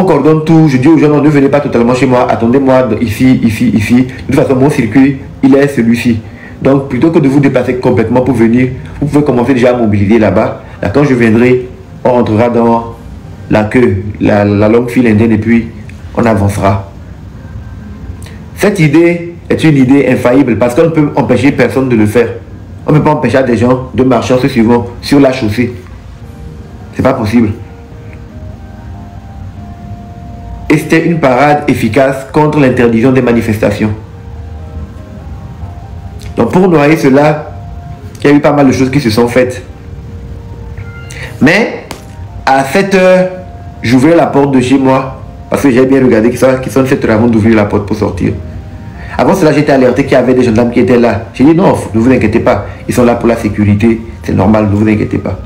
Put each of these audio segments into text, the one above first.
On coordonne tout. Je dis aux gens, non, ne venez pas totalement chez moi. Attendez-moi ici, ici, ici. De toute façon, mon circuit, il est celui-ci. Donc, plutôt que de vous déplacer complètement pour venir, vous pouvez commencer déjà à mobiliser là-bas. Là, quand je viendrai, on rentrera dans la queue, la longue file indienne et puis on avancera. Cette idée est une idée infaillible parce qu'on ne peut empêcher personne de le faire. On ne peut pas empêcher des gens de marcher en se suivant sur la chaussée. C'est pas possible. Et c'était une parade efficace contre l'interdiction des manifestations. Donc pour noyer cela, il y a eu pas mal de choses qui se sont faites. Mais à 7 h, j'ouvrais la porte de chez moi parce que j'ai bien regardé qu'ils sont 7 h avant d'ouvrir la porte pour sortir. Avant cela, j'étais alerté qu'il y avait des gendarmes qui étaient là. J'ai dit non, ne vous inquiétez pas, ils sont là pour la sécurité, c'est normal, ne vous inquiétez pas.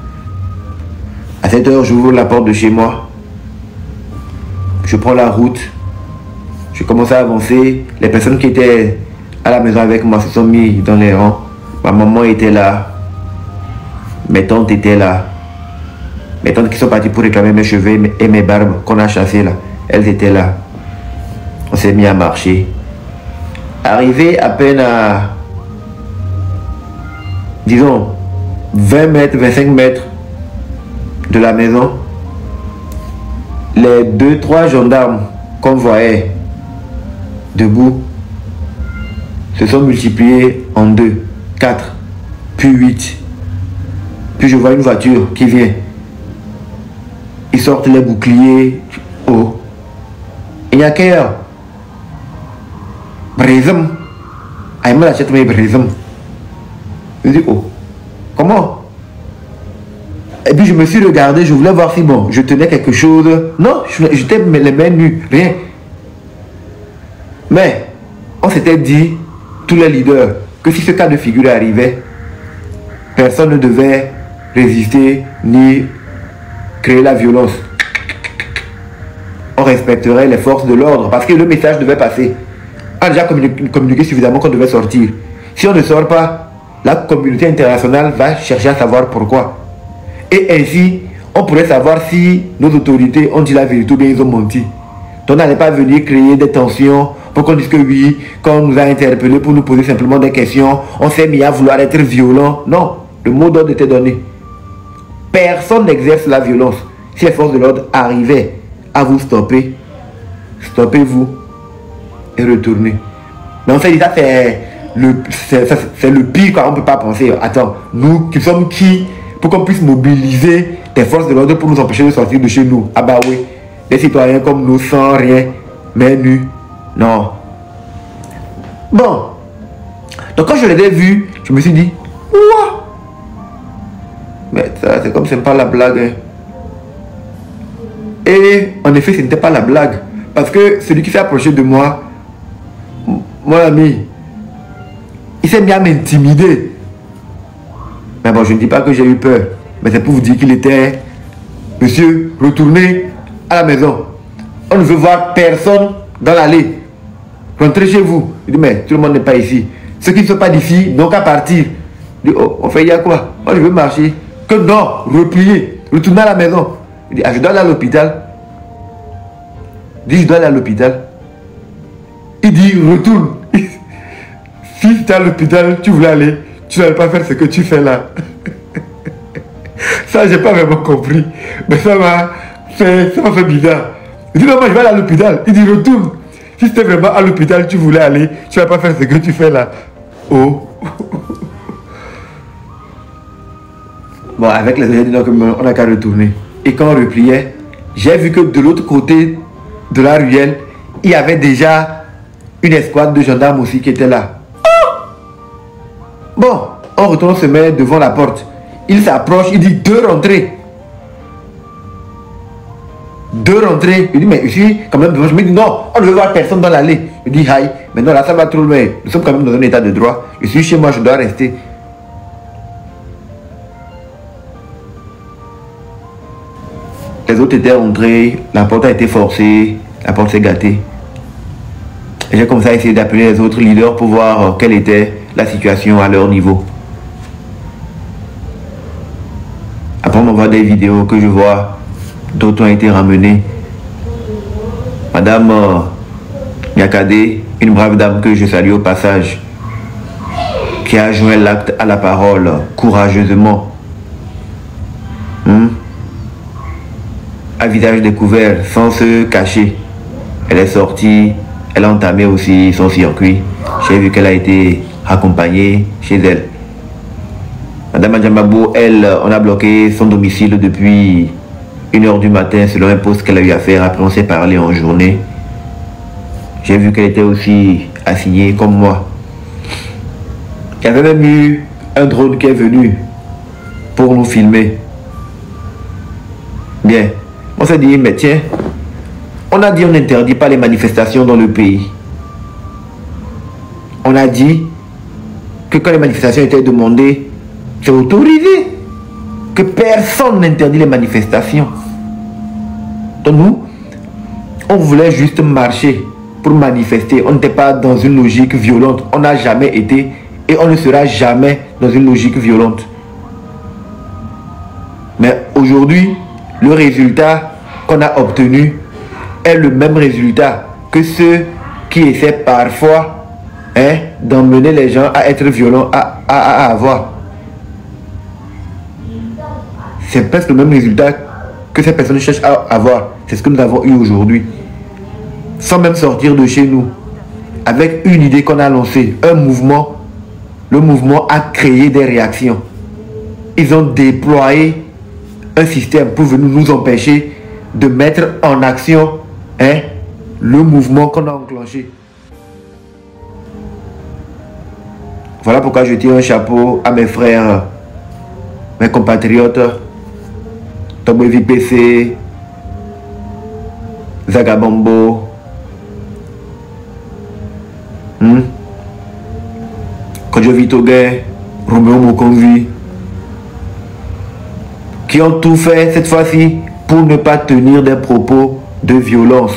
À 7 h, j'ouvre la porte de chez moi. Je prends la route. Je commence à avancer. Les personnes qui étaient à la maison avec moi se sont mis dans les rangs. Ma maman était là. Mes tantes étaient là. Mes tantes qui sont parties pour réclamer mes cheveux et mes barbes qu'on a chassées là. Elles étaient là. On s'est mis à marcher. Arrivé à peine à, disons, 20 mètres, 25 mètres de la maison, les 2-3 gendarmes qu'on voyait debout se sont multipliés en 2, 4, puis 8. Puis je vois une voiture qui vient. Ils sortent les boucliers. Oh. Il n'y a qu'à Brézem. Je dis, oh, comment? Et puis je me suis regardé, je voulais voir si bon, je tenais quelque chose. Non, j'étais les mains nues, rien. Mais on s'était dit, tous les leaders, que si ce cas de figure arrivait, personne ne devait résister ni créer la violence. On respecterait les forces de l'ordre parce que le message devait passer. On a déjà communiqué suffisamment qu'on devait sortir. Si on ne sort pas, la communauté internationale va chercher à savoir pourquoi. Et ainsi, on pourrait savoir si nos autorités ont dit la vérité ou bien ils ont menti. Donc on n'allait pas venir créer des tensions pour qu'on dise que oui, quand on nous a interpellés pour nous poser simplement des questions, on s'est mis à vouloir être violent. Non, le mot d'ordre était donné. Personne n'exerce la violence. Si les forces de l'ordre arrivaient à vous stopper, stoppez-vous et retournez. Mais on s'est dit ça c'est le pire qu'on ne peut pas penser. Attends, nous qui sommes qui pour qu'on puisse mobiliser des forces de l'ordre pour nous empêcher de sortir de chez nous? Ah bah oui, des citoyens comme nous sans rien, mais nus. Non. Bon. Donc quand je les ai vus, je me suis dit, ouah. Mais ça c'est comme c'est pas la blague. Hein. Et en effet, ce n'était pas la blague. Parce que celui qui s'est approché de moi, mon ami, il s'est mis à m'intimider. Mais bon, je ne dis pas que j'ai eu peur. Mais c'est pour vous dire qu'il était, monsieur, retournez à la maison. On ne veut voir personne dans l'allée. Rentrez chez vous. Il dit, mais tout le monde n'est pas ici. Ceux qui ne sont pas d'ici n'ont qu'à partir. Il dit, oh, on fait, il y a quoi? Moi, je veux marcher. Que non, replier, retourner à la maison. Il dit, ah, je dois aller à l'hôpital. Il dit, je dois aller à l'hôpital. Il dit, retourne. Si tu es à l'hôpital, tu voulais aller, tu n'allais pas faire ce que tu fais là. Ça, j'ai pas vraiment compris. Mais ça m'a fait bizarre. Il dit, non, moi, je vais aller à l'hôpital. Il dit, retourne. Si c'était vraiment à l'hôpital, tu voulais aller, tu n'allais pas faire ce que tu fais là. Oh. Bon, avec les agents, on n'a qu'à retourner. Et quand on repliait, j'ai vu que de l'autre côté de la ruelle, il y avait déjà une escouade de gendarmes aussi qui était là. Bon, on retourne se met devant la porte. Il s'approche, il dit 2 rentrées. 2 rentrées. Il dit, mais ici, quand même, je me dis, non, on ne veut voir personne dans l'allée. Il dit, aïe, mais non, là, ça va trop loin. Nous sommes quand même dans un état de droit. Je suis chez moi, je dois rester. Les autres étaient rentrés, la porte a été forcée, la porte s'est gâtée. Et j'ai commencé à essayer d'appeler les autres leaders pour voir quelle était la situation à leur niveau. Après on m'envoie des vidéos que je vois, d'autres ont été ramenés. Madame Nyakade, une brave dame que je salue au passage, qui a joint l'acte à la parole courageusement. À visage découvert, sans se cacher. Elle est sortie, elle a entamé aussi son circuit. J'ai vu qu'elle a été accompagnée chez elle. Madame Adjamabo, elle, on a bloqué son domicile depuis 1h du matin selon un poste qu'elle a eu à faire. Après, on s'est parlé en journée. J'ai vu qu'elle était aussi assignée comme moi. Il y avait même eu un drone qui est venu pour nous filmer. Bien. On s'est dit, mais tiens, on a dit on n'interdit pas les manifestations dans le pays. On a dit que quand les manifestations étaient demandées, c'est autorisé. Que personne n'interdit les manifestations. Donc nous, on voulait juste marcher pour manifester. On n'était pas dans une logique violente. On n'a jamais été et on ne sera jamais dans une logique violente. Mais aujourd'hui, le résultat qu'on a obtenu est le même résultat que ceux qui essaient parfois d'emmener les gens à être violents à avoir. C'est presque le même résultat que ces personnes cherchent à avoir. C'est ce que nous avons eu aujourd'hui. Sans même sortir de chez nous. Avec une idée qu'on a lancée, un mouvement. Le mouvement a créé des réactions. Ils ont déployé un système pour venir nous empêcher de mettre en action le mouvement qu'on a enclenché. Voilà pourquoi je tire un chapeau à mes frères, mes compatriotes, Toboevi PC, Zagabombo, Kodjovi Togé, Roméo Mokonzi, qui ont tout fait cette fois-ci pour ne pas tenir des propos de violence.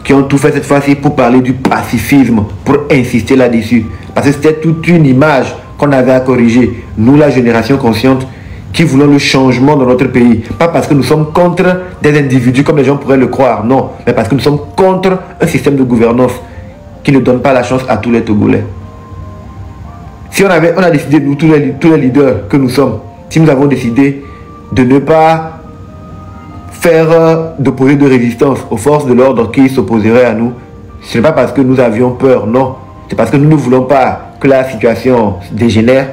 Qui ont tout fait cette fois-ci pour parler du pacifisme, pour insister là-dessus. Parce que c'était toute une image qu'on avait à corriger. Nous, la génération consciente, qui voulons le changement dans notre pays. Pas parce que nous sommes contre des individus comme les gens pourraient le croire, non. Mais parce que nous sommes contre un système de gouvernance qui ne donne pas la chance à tous les Togolais. Si on a décidé, nous, tous les leaders que nous sommes, si nous avons décidé de ne pas faire d'opposer de résistance aux forces de l'ordre qui s'opposeraient à nous, ce n'est pas parce que nous avions peur, non. C'est parce que nous ne voulons pas que la situation dégénère.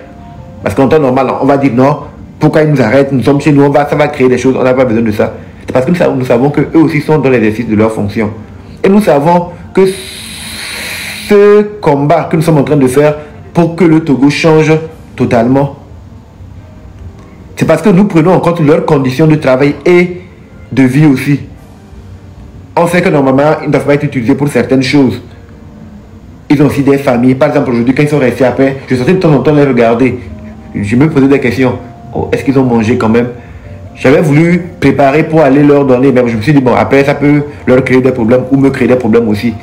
Parce qu'en temps normal, on va dire non, pourquoi ils nous arrêtent, nous sommes chez nous, ça va créer des choses, on n'a pas besoin de ça. C'est parce que nous savons qu'eux aussi sont dans l'exercice de leurs fonctions. Et nous savons que ce combat que nous sommes en train de faire pour que le Togo change totalement, c'est parce que nous prenons en compte leurs conditions de travail et de vie aussi. On sait que normalement, ils ne doivent pas être utilisés pour certaines choses. Ils ont aussi des familles. Par exemple, aujourd'hui, quand ils sont restés après, je sortais de temps en temps les regarder. Je me posais des questions. Oh, est-ce qu'ils ont mangé quand même? J'avais voulu préparer pour aller leur donner, mais je me suis dit, bon, après, ça peut leur créer des problèmes ou me créer des problèmes aussi.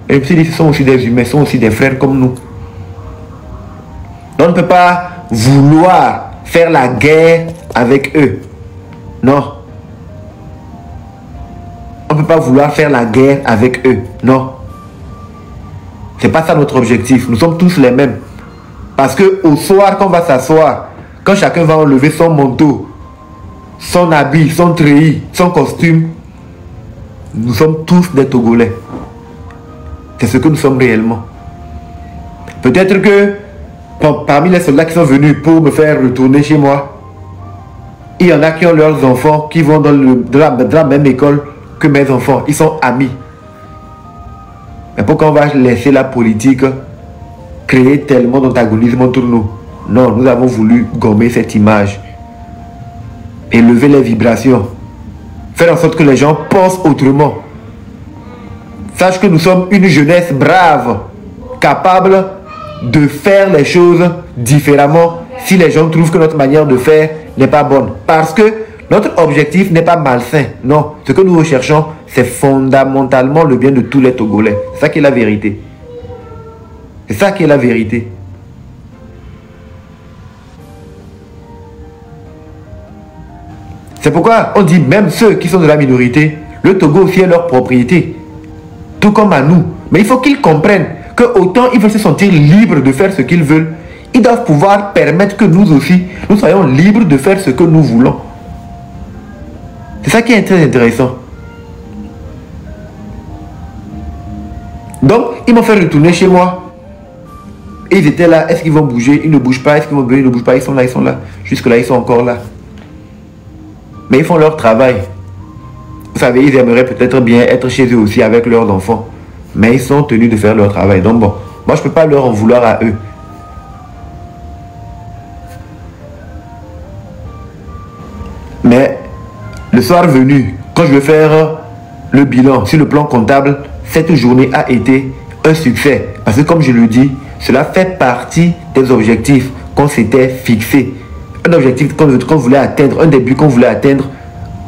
Et je me suis dit, ce sont aussi des humains, ce sont aussi des frères comme nous. Donc, on ne peut pas vouloir faire la guerre avec eux. Non. On ne peut pas vouloir faire la guerre avec eux. Non. C'est pas ça notre objectif. Nous sommes tous les mêmes. Parce que au soir, quand on va s'asseoir, quand chacun va enlever son manteau, son habit, son treillis, son costume, nous sommes tous des Togolais. C'est ce que nous sommes réellement. Peut-être que parmi les soldats qui sont venus pour me faire retourner chez moi, il y en a qui ont leurs enfants qui vont dans la même école que mes enfants. Ils sont amis. Mais pourquoi on va laisser la politique créer tellement d'antagonisme entre nous? Non, nous avons voulu gommer cette image. Élever les vibrations. Faire en sorte que les gens pensent autrement. Sache que nous sommes une jeunesse brave, capable de faire les choses différemment si les gens trouvent que notre manière de faire n'est pas bonne. Parce que notre objectif n'est pas malsain. Non, ce que nous recherchons, c'est fondamentalement le bien de tous les Togolais. C'est ça qui est la vérité. C'est ça qui est la vérité. C'est pourquoi on dit même ceux qui sont de la minorité, Le Togo aussi est leur propriété, tout comme à nous. Mais il faut qu'ils comprennent que autant ils veulent se sentir libres de faire ce qu'ils veulent, ils doivent pouvoir permettre que nous aussi, nous soyons libres de faire ce que nous voulons. C'est ça qui est très intéressant. Donc, ils m'ont fait retourner chez moi. Et ils étaient là. Est-ce qu'ils vont bouger? Ils ne bougent pas. Est-ce qu'ils vont bouger? Ils ne bougent pas. Ils sont là, ils sont là. Jusque-là, ils sont encore là. Mais ils font leur travail. Vous savez, ils aimeraient peut-être bien être chez eux aussi avec leurs enfants. Mais ils sont tenus de faire leur travail. Donc bon, moi je ne peux pas leur en vouloir à eux. Mais le soir venu, quand je vais faire le bilan sur le plan comptable, cette journée a été un succès. Parce que comme je le dis, cela fait partie des objectifs qu'on s'était fixés. Un objectif qu'on voulait atteindre, un début qu'on voulait atteindre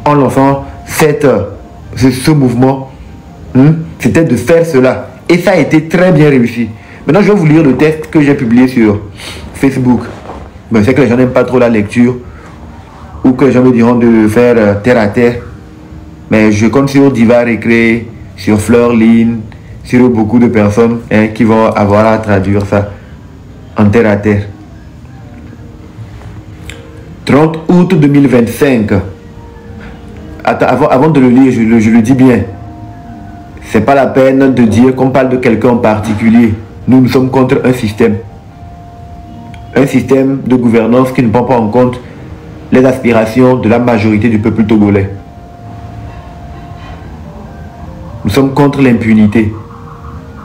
en lançant ce mouvement. C'était de faire cela. Et ça a été très bien réussi. Maintenant, je vais vous lire le texte que j'ai publié sur Facebook. Bon, je sais que les gens n'aiment pas trop la lecture. Ou que les gens me diront de le faire terre à terre. Mais je compte sur Diva Récré, sur Fleurline, sur beaucoup de personnes qui vont avoir à traduire ça en terre à terre. 30 août 2025. Attends, avant de le lire, je le dis bien. C'est pas la peine de dire qu'on parle de quelqu'un en particulier. Nous sommes contre un système. Un système de gouvernance qui ne prend pas en compte les aspirations de la majorité du peuple togolais. Nous sommes contre l'impunité.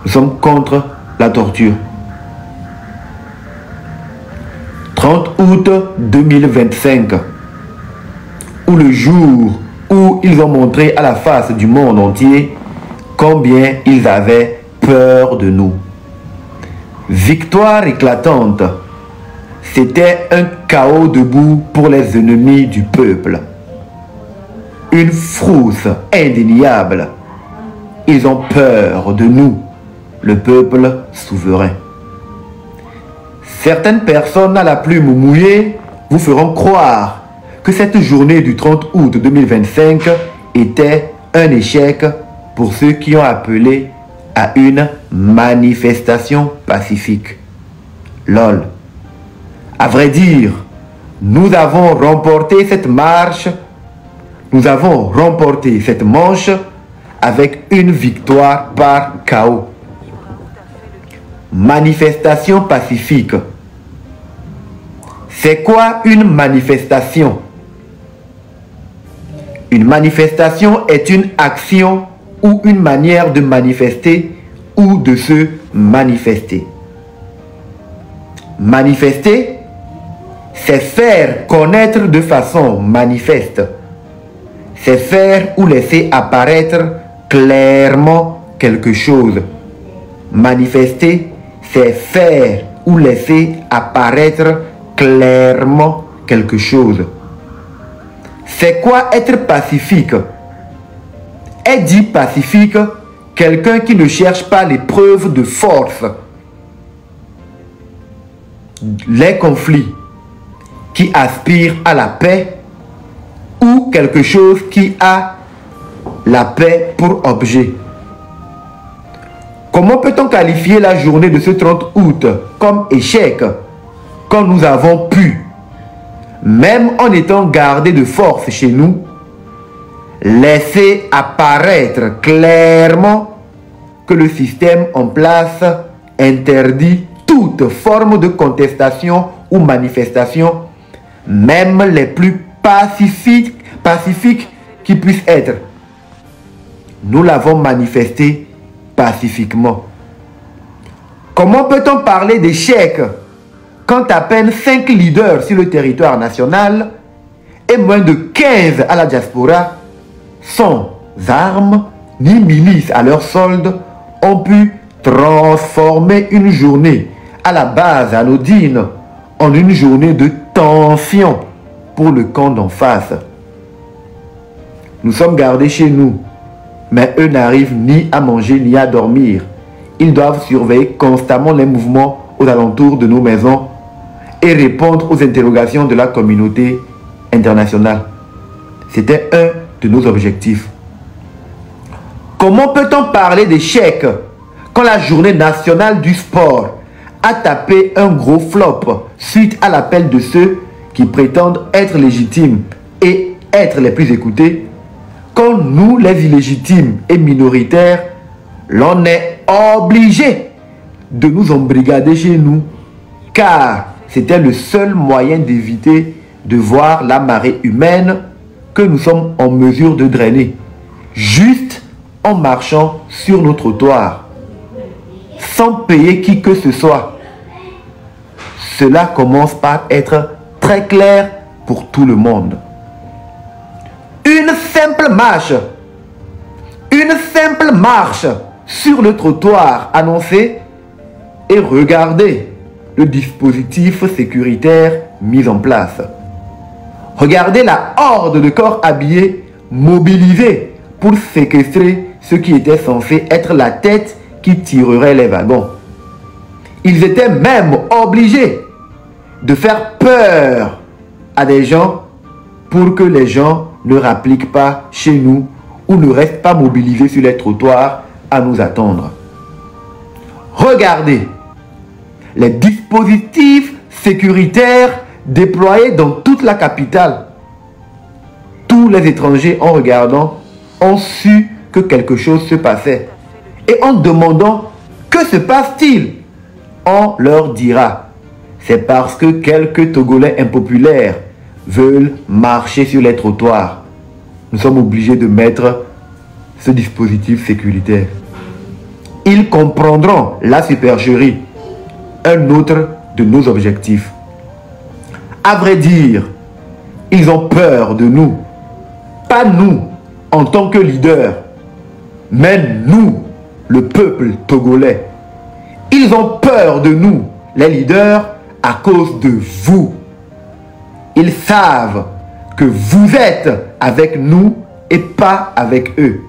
Nous sommes contre la torture. 30 août 2025. Ou le jour où ils ont montré à la face du monde entier combien ils avaient peur de nous. Victoire éclatante. C'était un chaos debout pour les ennemis du peuple. Une frousse indéniable. Ils ont peur de nous, le peuple souverain. Certaines personnes à la plume mouillée vous feront croire que cette journée du 30 août 2025 était un échec pour ceux qui ont appelé à une manifestation pacifique. LOL. À vrai dire, nous avons remporté cette marche, nous avons remporté cette manche avec une victoire par chaos. Manifestation pacifique. C'est quoi une manifestation? Une manifestation est une action ou une manière de manifester ou de se manifester. Manifester, c'est faire connaître de façon manifeste. C'est faire ou laisser apparaître clairement quelque chose. Manifester, c'est faire ou laisser apparaître clairement quelque chose. C'est quoi être pacifique? Est dit pacifique quelqu'un qui ne cherche pas les preuves de force, les conflits, qui aspire à la paix ou quelque chose qui a la paix pour objet. Comment peut-on qualifier la journée de ce 30 août comme échec quand nous avons pu, même en étant gardés de force chez nous, laisser apparaître clairement que le système en place interdit toute forme de contestation ou manifestation, même les plus pacifiques qui puissent être. Nous l'avons manifesté pacifiquement. Comment peut-on parler d'échec quand à peine 5 leaders sur le territoire national et moins de 15 à la diaspora, sans armes ni milices à leur solde, ont pu transformer une journée à la base anodine en une journée de tension pour le camp d'en face. Nous sommes gardés chez nous, mais eux n'arrivent ni à manger ni à dormir. Ils doivent surveiller constamment les mouvements aux alentours de nos maisons et répondre aux interrogations de la communauté internationale. C'était un de nos objectifs. Comment peut-on parler d'échec quand la journée nationale du sport a tapé un gros flop suite à l'appel de ceux qui prétendent être légitimes et être les plus écoutés, quand nous, les illégitimes et minoritaires, l'on est obligé de nous embrigader chez nous, car c'était le seul moyen d'éviter de voir la marée humaine que nous sommes en mesure de drainer, juste en marchant sur nos trottoirs, sans payer qui que ce soit. Cela commence par être très clair pour tout le monde. Une simple marche sur le trottoir annoncé et regardez le dispositif sécuritaire mis en place. Regardez la horde de corps habillés mobilisés pour séquestrer ce qui était censé être la tête qui tirerait les wagons. Ils étaient même obligés de faire peur à des gens pour que les gens ne rappliquent pas chez nous ou ne restent pas mobilisés sur les trottoirs à nous attendre. Regardez les dispositifs sécuritaires déployés dans toute la capitale. Tous les étrangers, en regardant, ont su que quelque chose se passait. Et en demandant « Que se passe-t-il ?» on leur dira « C'est parce que quelques Togolais impopulaires veulent marcher sur les trottoirs. Nous sommes obligés de mettre ce dispositif sécuritaire. » Ils comprendront la supercherie, un autre de nos objectifs. À vrai dire, ils ont peur de nous. Pas nous en tant que leaders, mais nous, le peuple togolais. Ils ont peur de nous, les leaders, à cause de vous. Ils savent que vous êtes avec nous et pas avec eux.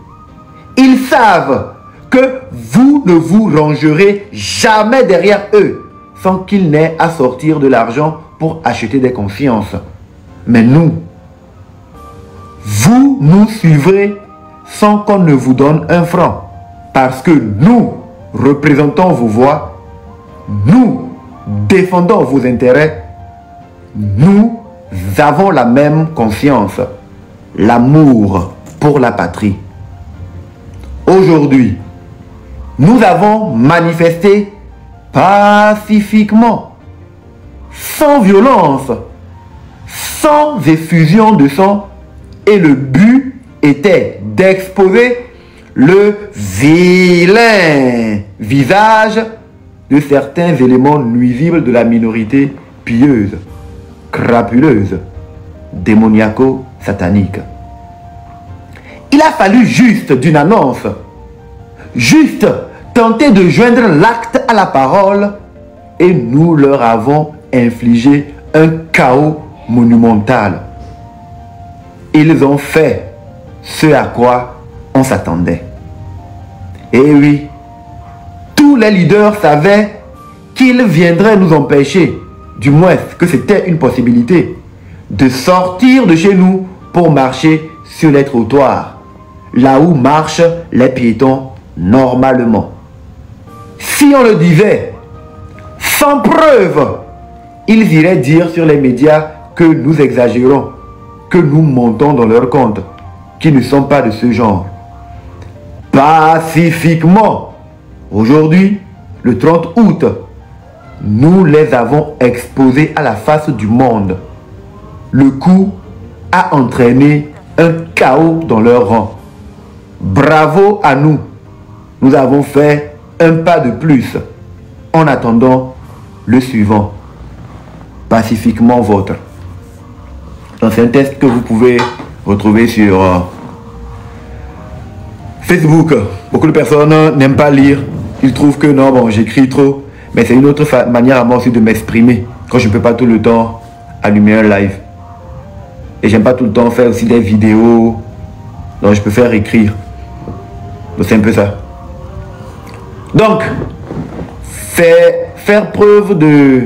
Ils savent que vous ne vous rangerez jamais derrière eux sans qu'ils n'aient à sortir de l'argent pour acheter des consciences. Mais nous, vous nous suivrez sans qu'on ne vous donne un franc. Parce que nous représentons vos voix, nous défendons vos intérêts, nous avons la même conscience, l'amour pour la patrie. Aujourd'hui, nous avons manifesté pacifiquement, sans violence, sans effusion de sang, et le but était d'exposer le vilain visage de certains éléments nuisibles de la minorité pieuse, crapuleuse, démoniaco-satanique. Il a fallu juste d'une annonce, juste tenter de joindre l'acte à la parole, et nous leur avons infligé un chaos monumental. Ils ont fait ce à quoi on s'attendait. Et oui, tous les leaders savaient qu'ils viendraient nous empêcher, du moins que c'était une possibilité, de sortir de chez nous pour marcher sur les trottoirs, là où marchent les piétons normalement. Si on le disait, sans preuve, ils iraient dire sur les médias que nous exagérons, que nous montons dans leur compte, qui ne sont pas de ce genre. Pacifiquement, aujourd'hui, le 30 août, nous les avons exposés à la face du monde. Le coup a entraîné un chaos dans leur rang. Bravo à nous. Nous avons fait un pas de plus en attendant le suivant. Pacifiquement vôtre. C'est un test que vous pouvez retrouver sur Facebook. Beaucoup de personnes n'aiment pas lire. Ils trouvent que non, bon, j'écris trop. Mais c'est une autre manière à moi aussi de m'exprimer. Quand je ne peux pas tout le temps allumer un live. Et j'aime pas tout le temps faire aussi des vidéos. Donc je peux faire écrire. Donc c'est un peu ça. Donc, faire preuve de...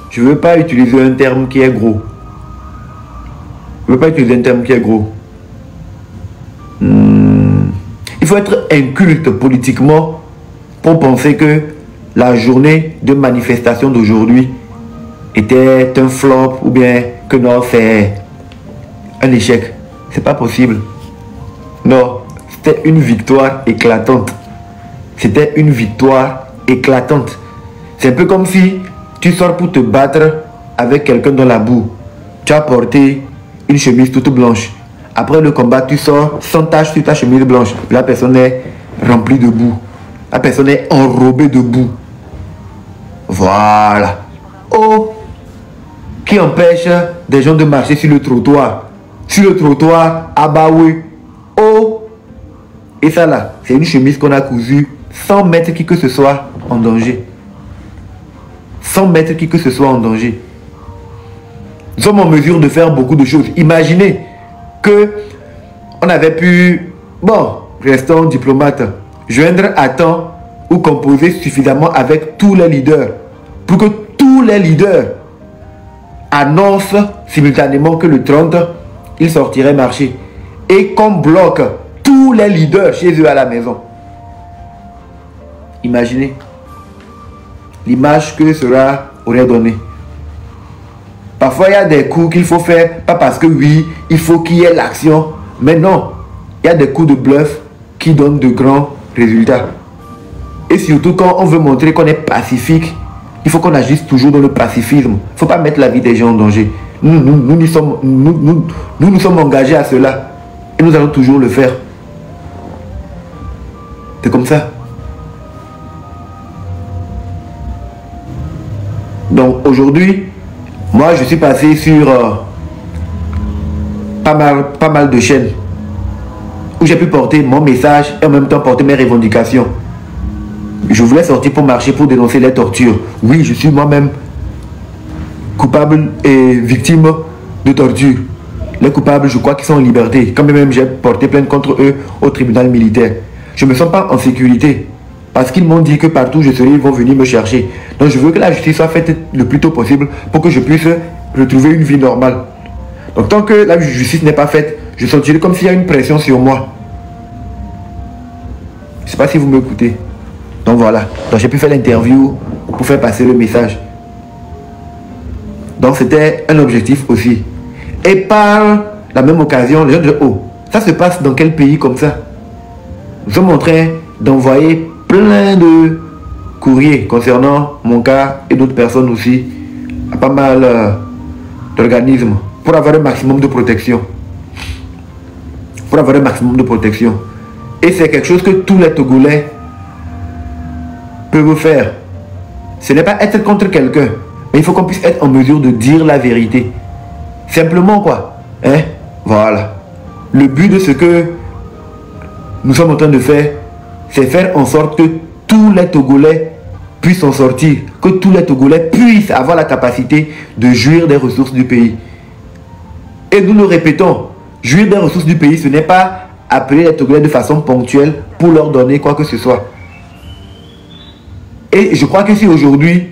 Je ne veux pas utiliser un terme qui est gros. Je ne veux pas utiliser un terme qui est gros. Il faut être inculte politiquement pour penser que la journée de manifestation d'aujourd'hui était un flop ou bien que non, c'est un échec. C'est pas possible. Non, c'était une victoire éclatante. C'était une victoire éclatante. C'est un peu comme si tu sors pour te battre avec quelqu'un dans la boue. Tu as porté une chemise toute blanche. Après le combat, tu sors sans tache sur ta chemise blanche. La personne est remplie de boue. La personne est enrobée de boue. Voilà. Oh, qui empêche des gens de marcher sur le trottoir. Sur le trottoir, ah bah oui. Oh. Et ça là, c'est une chemise qu'on a cousue sans mettre qui que ce soit en danger. Sans mettre qui que ce soit en danger. Nous sommes en mesure de faire beaucoup de choses. Imaginez que on avait pu, bon, restons diplomates, joindre à temps ou composer suffisamment avec tous les leaders pour que tous les leaders annoncent simultanément que le 30, ils sortiraient marcher et qu'on bloque tous les leaders chez eux à la maison. Imaginez l'image que cela aurait donné. Parfois, il y a des coups qu'il faut faire, pas parce que oui, il faut qu'il y ait l'action, mais non, il y a des coups de bluff qui donnent de grands résultats. Et surtout, quand on veut montrer qu'on est pacifique, il faut qu'on agisse toujours dans le pacifisme. Il ne faut pas mettre la vie des gens en danger. Nous sommes engagés à cela. Et nous allons toujours le faire. C'est comme ça. Donc aujourd'hui, moi je suis passé sur pas mal de chaînes où j'ai pu porter mon message et en même temps porter mes revendications. Je voulais sortir pour marcher, pour dénoncer les tortures. Oui, je suis moi-même coupable et victime de torture. Les coupables, je crois qu'ils sont en liberté. Quand même j'ai porté plainte contre eux au tribunal militaire. Je ne me sens pas en sécurité. Parce qu'ils m'ont dit que partout où je serai, ils vont venir me chercher. Donc je veux que la justice soit faite le plus tôt possible pour que je puisse retrouver une vie normale. Donc tant que la justice n'est pas faite, je sentirai comme s'il y a une pression sur moi. Je ne sais pas si vous m'écoutez. Donc voilà. Donc j'ai pu faire l'interview pour faire passer le message. Donc c'était un objectif aussi. Et par la même occasion, les gens disent, oh, ça se passe dans quel pays comme ça? Nous sommes en train d'envoyer plein de courriers concernant mon cas et d'autres personnes aussi à pas mal d'organismes pour avoir un maximum de protection. Pour avoir un maximum de protection. Et c'est quelque chose que tous les Togolais peuvent faire. Ce n'est pas être contre quelqu'un, mais il faut qu'on puisse être en mesure de dire la vérité. Simplement quoi. Hein? Voilà. Le but de ce que nous sommes en train de faire, c'est faire en sorte que tous les Togolais puissent en sortir, que tous les Togolais puissent avoir la capacité de jouir des ressources du pays. Et nous le répétons, jouir des ressources du pays, ce n'est pas appeler les Togolais de façon ponctuelle pour leur donner quoi que ce soit. Et je crois que si aujourd'hui,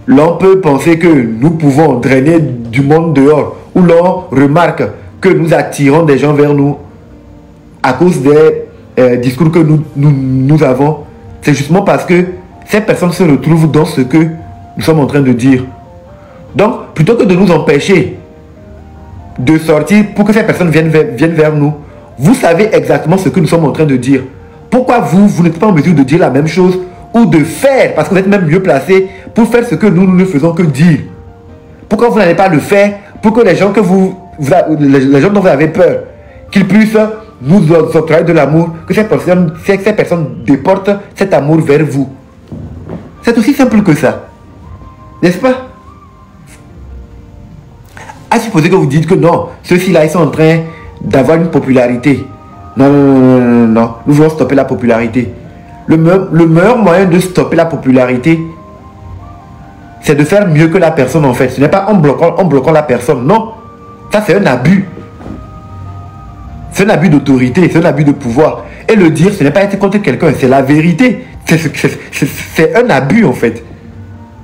l'on peut penser que nous pouvons drainer du monde dehors, où l'on remarque que nous attirons des gens vers nous à cause des discours que nous avons, c'est justement parce que ces personnes se retrouvent dans ce que nous sommes en train de dire. Donc, plutôt que de nous empêcher de sortir pour que ces personnes viennent vers nous, vous savez exactement ce que nous sommes en train de dire. Pourquoi vous n'êtes pas en mesure de dire la même chose ou de faire, parce que vous êtes même mieux placé pour faire ce que nous ne faisons que dire? Pourquoi vous n'allez pas le faire pour que les gens les gens dont vous avez peur, qu'ils puissent nous octroyer de l'amour, que ces personnes déportent cet amour vers vous? C'est aussi simple que ça. N'est-ce pas? À supposer que vous dites que non, ceux-ci là, ils sont en train d'avoir une popularité. Non, non, nous voulons stopper la popularité. Le meilleur moyen de stopper la popularité, c'est de faire mieux que la personne en fait. Ce n'est pas en bloquant la personne, non. Ça c'est un abus. C'est un abus d'autorité, c'est un abus de pouvoir. Et le dire, ce n'est pas être contre quelqu'un, c'est la vérité. C'est un abus en fait.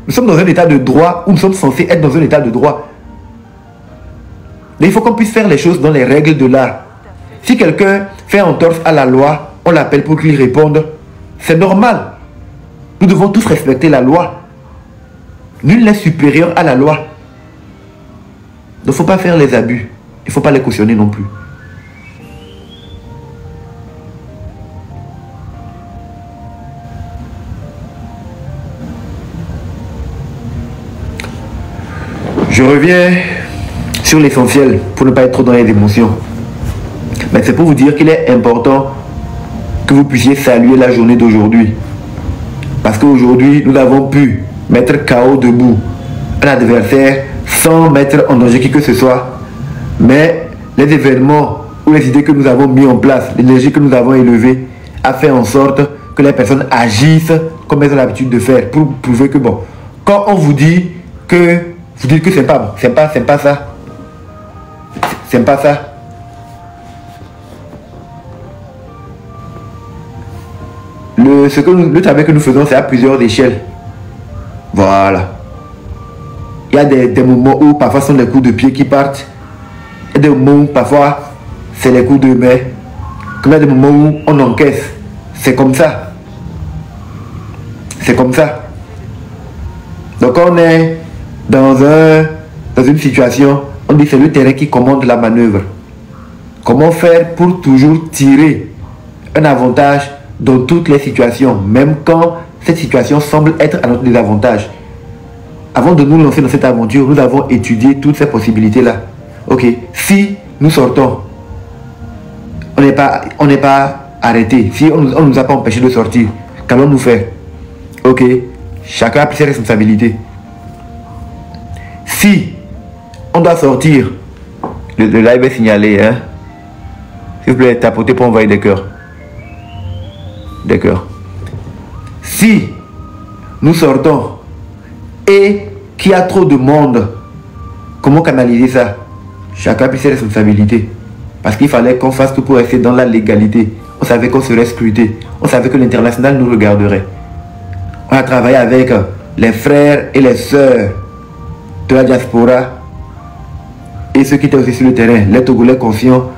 Nous sommes dans un état de droit où nous sommes censés être dans un état de droit. Mais il faut qu'on puisse faire les choses dans les règles de l'art. Si quelqu'un fait entorse à la loi, on l'appelle pour qu'il réponde. C'est normal. Nous devons tous respecter la loi. Nul n'est supérieur à la loi. Il ne faut pas faire les abus. Il ne faut pas les cautionner non plus. Je reviens sur l'essentiel pour ne pas être trop dans les émotions. Mais c'est pour vous dire qu'il est important que vous puissiez saluer la journée d'aujourd'hui. Parce qu'aujourd'hui, nous avons pu mettre KO debout un adversaire sans mettre en danger qui que ce soit. Mais les événements ou les idées que nous avons mis en place, l'énergie que nous avons élevée, a fait en sorte que les personnes agissent comme elles ont l'habitude de faire pour prouver que bon, quand on vous dit que vous dites que c'est pas ça. C'est pas ça. Le travail que nous faisons, c'est à plusieurs échelles. Voilà. Il y a des moments où parfois ce sont des coups de pied qui partent. Il y a des moments où parfois c'est les coups de main. Comme il y a des moments où on encaisse. C'est comme ça. C'est comme ça. Donc on est dans une situation, on dit c'est le terrain qui commande la manœuvre. Comment faire pour toujours tirer un avantage dans toutes les situations, même quand cette situation semble être à notre désavantage. Avant de nous lancer dans cette aventure, nous avons étudié toutes ces possibilités-là. Ok, si nous sortons, on n'est pas arrêté. Si on ne nous a pas empêché de sortir, qu'allons-nous faire? Ok, chacun a pris ses responsabilités. Si on doit sortir, le live est signalé, hein? S'il vous plaît, tapotez pour envoyer des cœurs. Des cœurs. Si nous sortons et qu'il y a trop de monde, comment canaliser ça? Chacun a pris ses responsabilités. Parce qu'il fallait qu'on fasse tout pour rester dans la légalité. On savait qu'on serait scruté. On savait que l'international nous regarderait. On a travaillé avec les frères et les sœurs de la diaspora et ceux qui étaient aussi sur le terrain, les Togolais conscients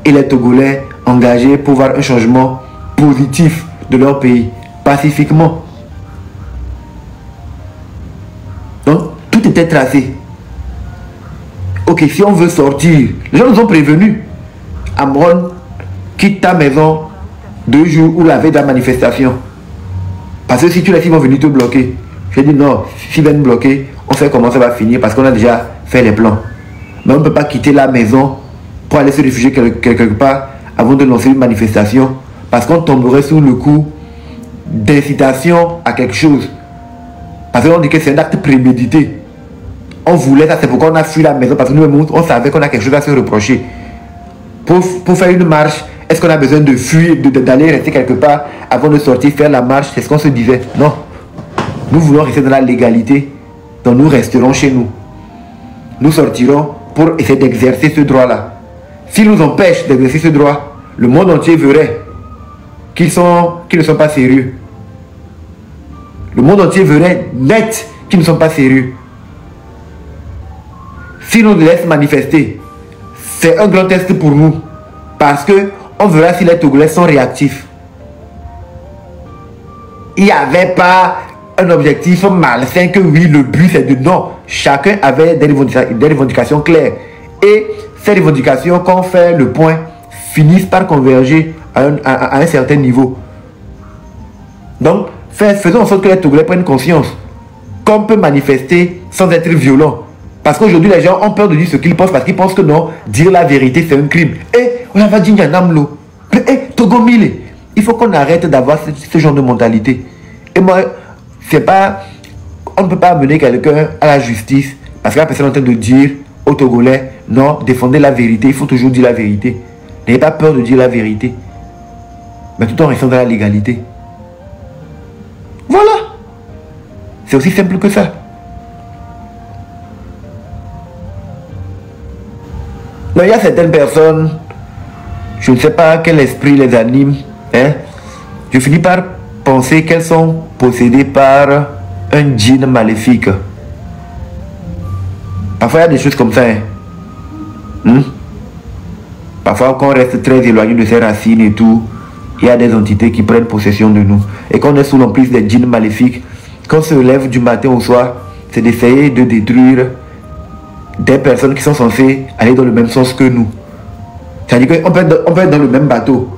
et les Togolais engagés pour voir un changement positif de leur pays, pacifiquement. Donc, tout était tracé. Ok, si on veut sortir, les gens nous ont prévenus. Amron, quitte ta maison 2 jours ou la veille de la manifestation. Parce que si tu laisses, ils vont venir te bloquer. J'ai dit non, s'ils viennent bloquer, on sait comment ça va finir parce qu'on a déjà fait les plans. Mais on ne peut pas quitter la maison pour aller se réfugier quelque part avant de lancer une manifestation. Parce qu'on tomberait sous le coup d'incitation à quelque chose. Parce qu'on dit que c'est un acte prémédité. On voulait ça, c'est pourquoi on a fui la maison. Parce que nous, on savait qu'on a quelque chose à se reprocher. Pour faire une marche, est-ce qu'on a besoin de fuir, d'aller rester quelque part avant de sortir, faire la marche? C'est ce qu'on se disait. Non. Nous voulons rester dans la légalité. Donc nous resterons chez nous. Nous sortirons pour essayer d'exercer ce droit-là. S'ils nous empêchent d'exercer ce droit, le monde entier verrait qu'ils ne sont pas sérieux. Le monde entier verrait net qu'ils ne sont pas sérieux. S'ils nous laissent manifester, c'est un grand test pour nous. Parce que on verra si les Togolais sont réactifs. Il n'y avait pas un objectif malsain que oui, le but c'est de non. Chacun avait des revendications claires. Et ces revendications, quand on fait le point, finissent par converger à un certain niveau. Donc, faisons en sorte que les Togolais prennent conscience qu'on peut manifester sans être violent. Parce qu'aujourd'hui, les gens ont peur de dire ce qu'ils pensent parce qu'ils pensent que non, dire la vérité, c'est un crime. On va dire Nyanamlo. Togomile. Il faut qu'on arrête d'avoir ce genre de mentalité. Et moi, c'est pas... On ne peut pas amener quelqu'un à la justice parce que la personne est en train de dire aux Togolais, non, défendez la vérité, il faut toujours dire la vérité. N'ayez pas peur de dire la vérité. Mais tout en restant dans la légalité. Voilà. C'est aussi simple que ça. Non, il y a certaines personnes, je ne sais pas quel esprit les anime, hein. Je finis par penser qu'elles sont possédées par un djinn maléfique. Parfois, il y a des choses comme ça. Hein. Parfois, quand on reste très éloigné de ses racines et tout, il y a des entités qui prennent possession de nous. Et quand on est sous l'emprise des djinns maléfiques, quand on se lève du matin au soir, c'est d'essayer de détruire des personnes qui sont censées aller dans le même sens que nous. C'est-à-dire qu'on peut être dans le même bateau.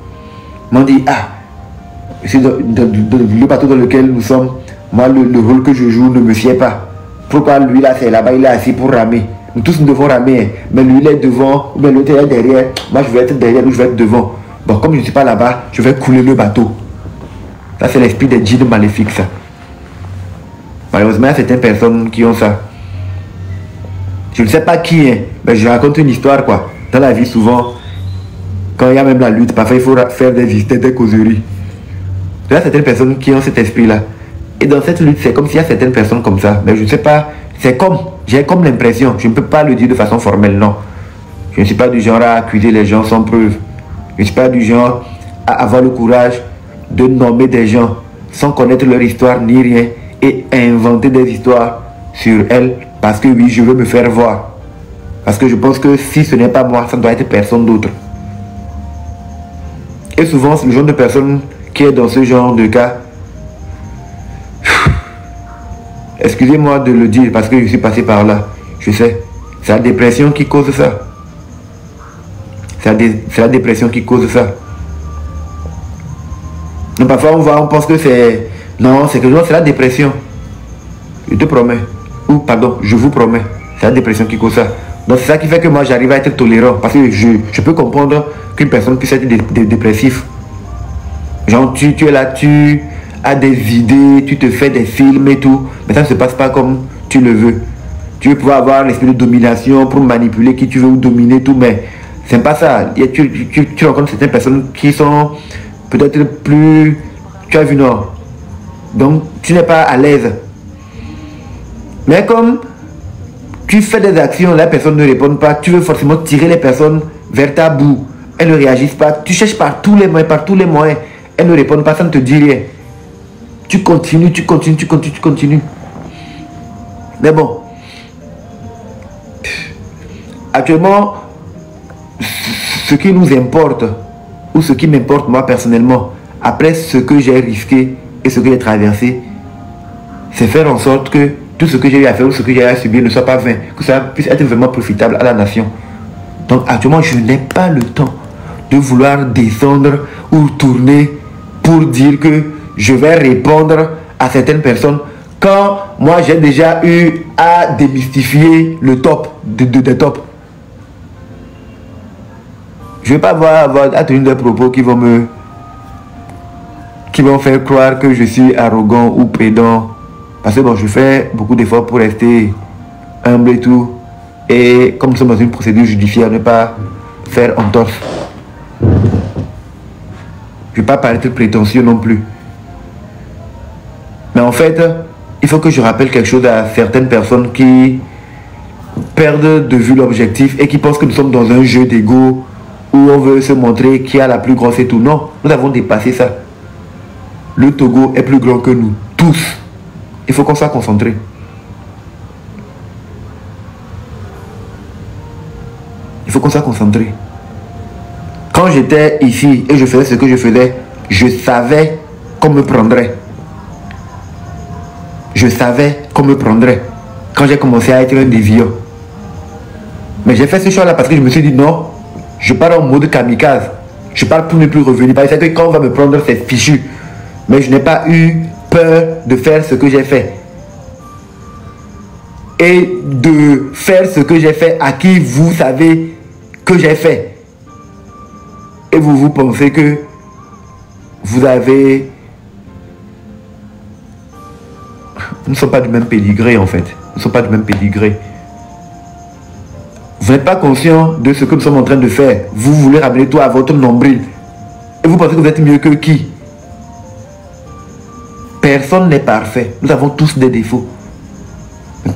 Mais on dit, ah, c'est le bateau dans lequel nous sommes, moi, le rôle que je joue ne me sied pas. Pourquoi lui là, c'est là-bas, il est assis pour ramer. Nous tous nous devons ramer, mais lui il est devant, ou bien l'autre est derrière. Moi je vais être derrière, ou je vais être devant. Bon, comme je ne suis pas là-bas, je vais couler le bateau. Ça c'est l'esprit des djinns maléfiques, ça. Malheureusement, il y a certaines personnes qui ont ça. Je ne sais pas qui est, mais je raconte une histoire, quoi. Dans la vie, souvent, quand il y a même la lutte, parfois il faut faire des visites, des causeries. Il y a certaines personnes qui ont cet esprit-là. Et dans cette lutte, c'est comme s'il y a certaines personnes comme ça. Mais je ne sais pas, c'est comme, j'ai comme l'impression, je ne peux pas le dire de façon formelle, non. Je ne suis pas du genre à accuser les gens sans preuve. Je ne suis pas du genre à avoir le courage de nommer des gens sans connaître leur histoire ni rien et inventer des histoires sur elles parce que oui, je veux me faire voir. Parce que je pense que si ce n'est pas moi, ça doit être personne d'autre. Et souvent, c'est le genre de personne qui est dans ce genre de cas. Excusez-moi de le dire parce que je suis passé par là. Je sais. C'est la dépression qui cause ça. C'est la dépression qui cause ça. Donc parfois on pense que c'est... Non, c'est que c'est la dépression. Je te promets. Ou pardon, je vous promets. C'est la dépression qui cause ça. Donc c'est ça qui fait que moi j'arrive à être tolérant. Parce que je peux comprendre qu'une personne puisse être dépressif. Genre tu es là, tu as des idées, tu te fais des films et tout. Mais ça ne se passe pas comme tu le veux. Tu veux pouvoir avoir l'esprit de domination pour manipuler qui tu veux ou dominer tout. Mais c'est pas ça. Tu rencontres certaines personnes qui sont peut-être plus... Tu as vu, non? Donc tu n'es pas à l'aise. Mais comme tu fais des actions, la personne ne répond pas, tu veux forcément tirer les personnes vers ta boue. Elles ne réagissent pas. Tu cherches par tous les moyens. Elles ne répondent pas, ça ne te dit rien. Tu continues. Mais bon. Actuellement, ce qui nous importe, ou ce qui m'importe moi personnellement, après ce que j'ai risqué et ce que j'ai traversé, c'est faire en sorte que tout ce que j'ai eu à faire ou ce que j'ai eu à subir ne soit pas vain, que ça puisse être vraiment profitable à la nation. Donc actuellement, je n'ai pas le temps de vouloir descendre ou tourner pour dire que je vais répondre à certaines personnes quand moi j'ai déjà eu à démystifier le top des tops. Je ne vais pas avoir à tenir des propos qui vont faire croire que je suis arrogant ou pédant. Parce que bon, je fais beaucoup d'efforts pour rester humble et tout. Et comme nous sommes dans une procédure judiciaire, ne pas faire entorse. Je ne vais pas paraître prétentieux non plus. Mais en fait, il faut que je rappelle quelque chose à certaines personnes qui perdent de vue l'objectif et qui pensent que nous sommes dans un jeu d'ego où on veut se montrer qui a la plus grosse et tout. Non, nous avons dépassé ça. Le Togo est plus grand que nous, tous. Il faut qu'on soit concentré. Il faut qu'on soit concentré. Quand j'étais ici et je faisais ce que je faisais, je savais qu'on me prendrait. Je savais qu'on me prendrait. Quand j'ai commencé à être un déviant. Mais j'ai fait ce choix-là parce que je me suis dit non, je pars en mode kamikaze. Je pars pour ne plus revenir. Parce que quand on va me prendre, c'est fichu. Mais je n'ai pas eu peur de faire ce que j'ai fait. Et de faire ce que j'ai fait à qui vous savez que j'ai fait. Et vous pensez que vous avez... Nous ne sommes pas du même pédigré en fait. Nous ne sommes pas du même pédigré. Vous n'êtes pas conscient de ce que nous sommes en train de faire. Vous voulez ramener tout à votre nombril. Et vous pensez que vous êtes mieux que qui? Personne n'est parfait. Nous avons tous des défauts.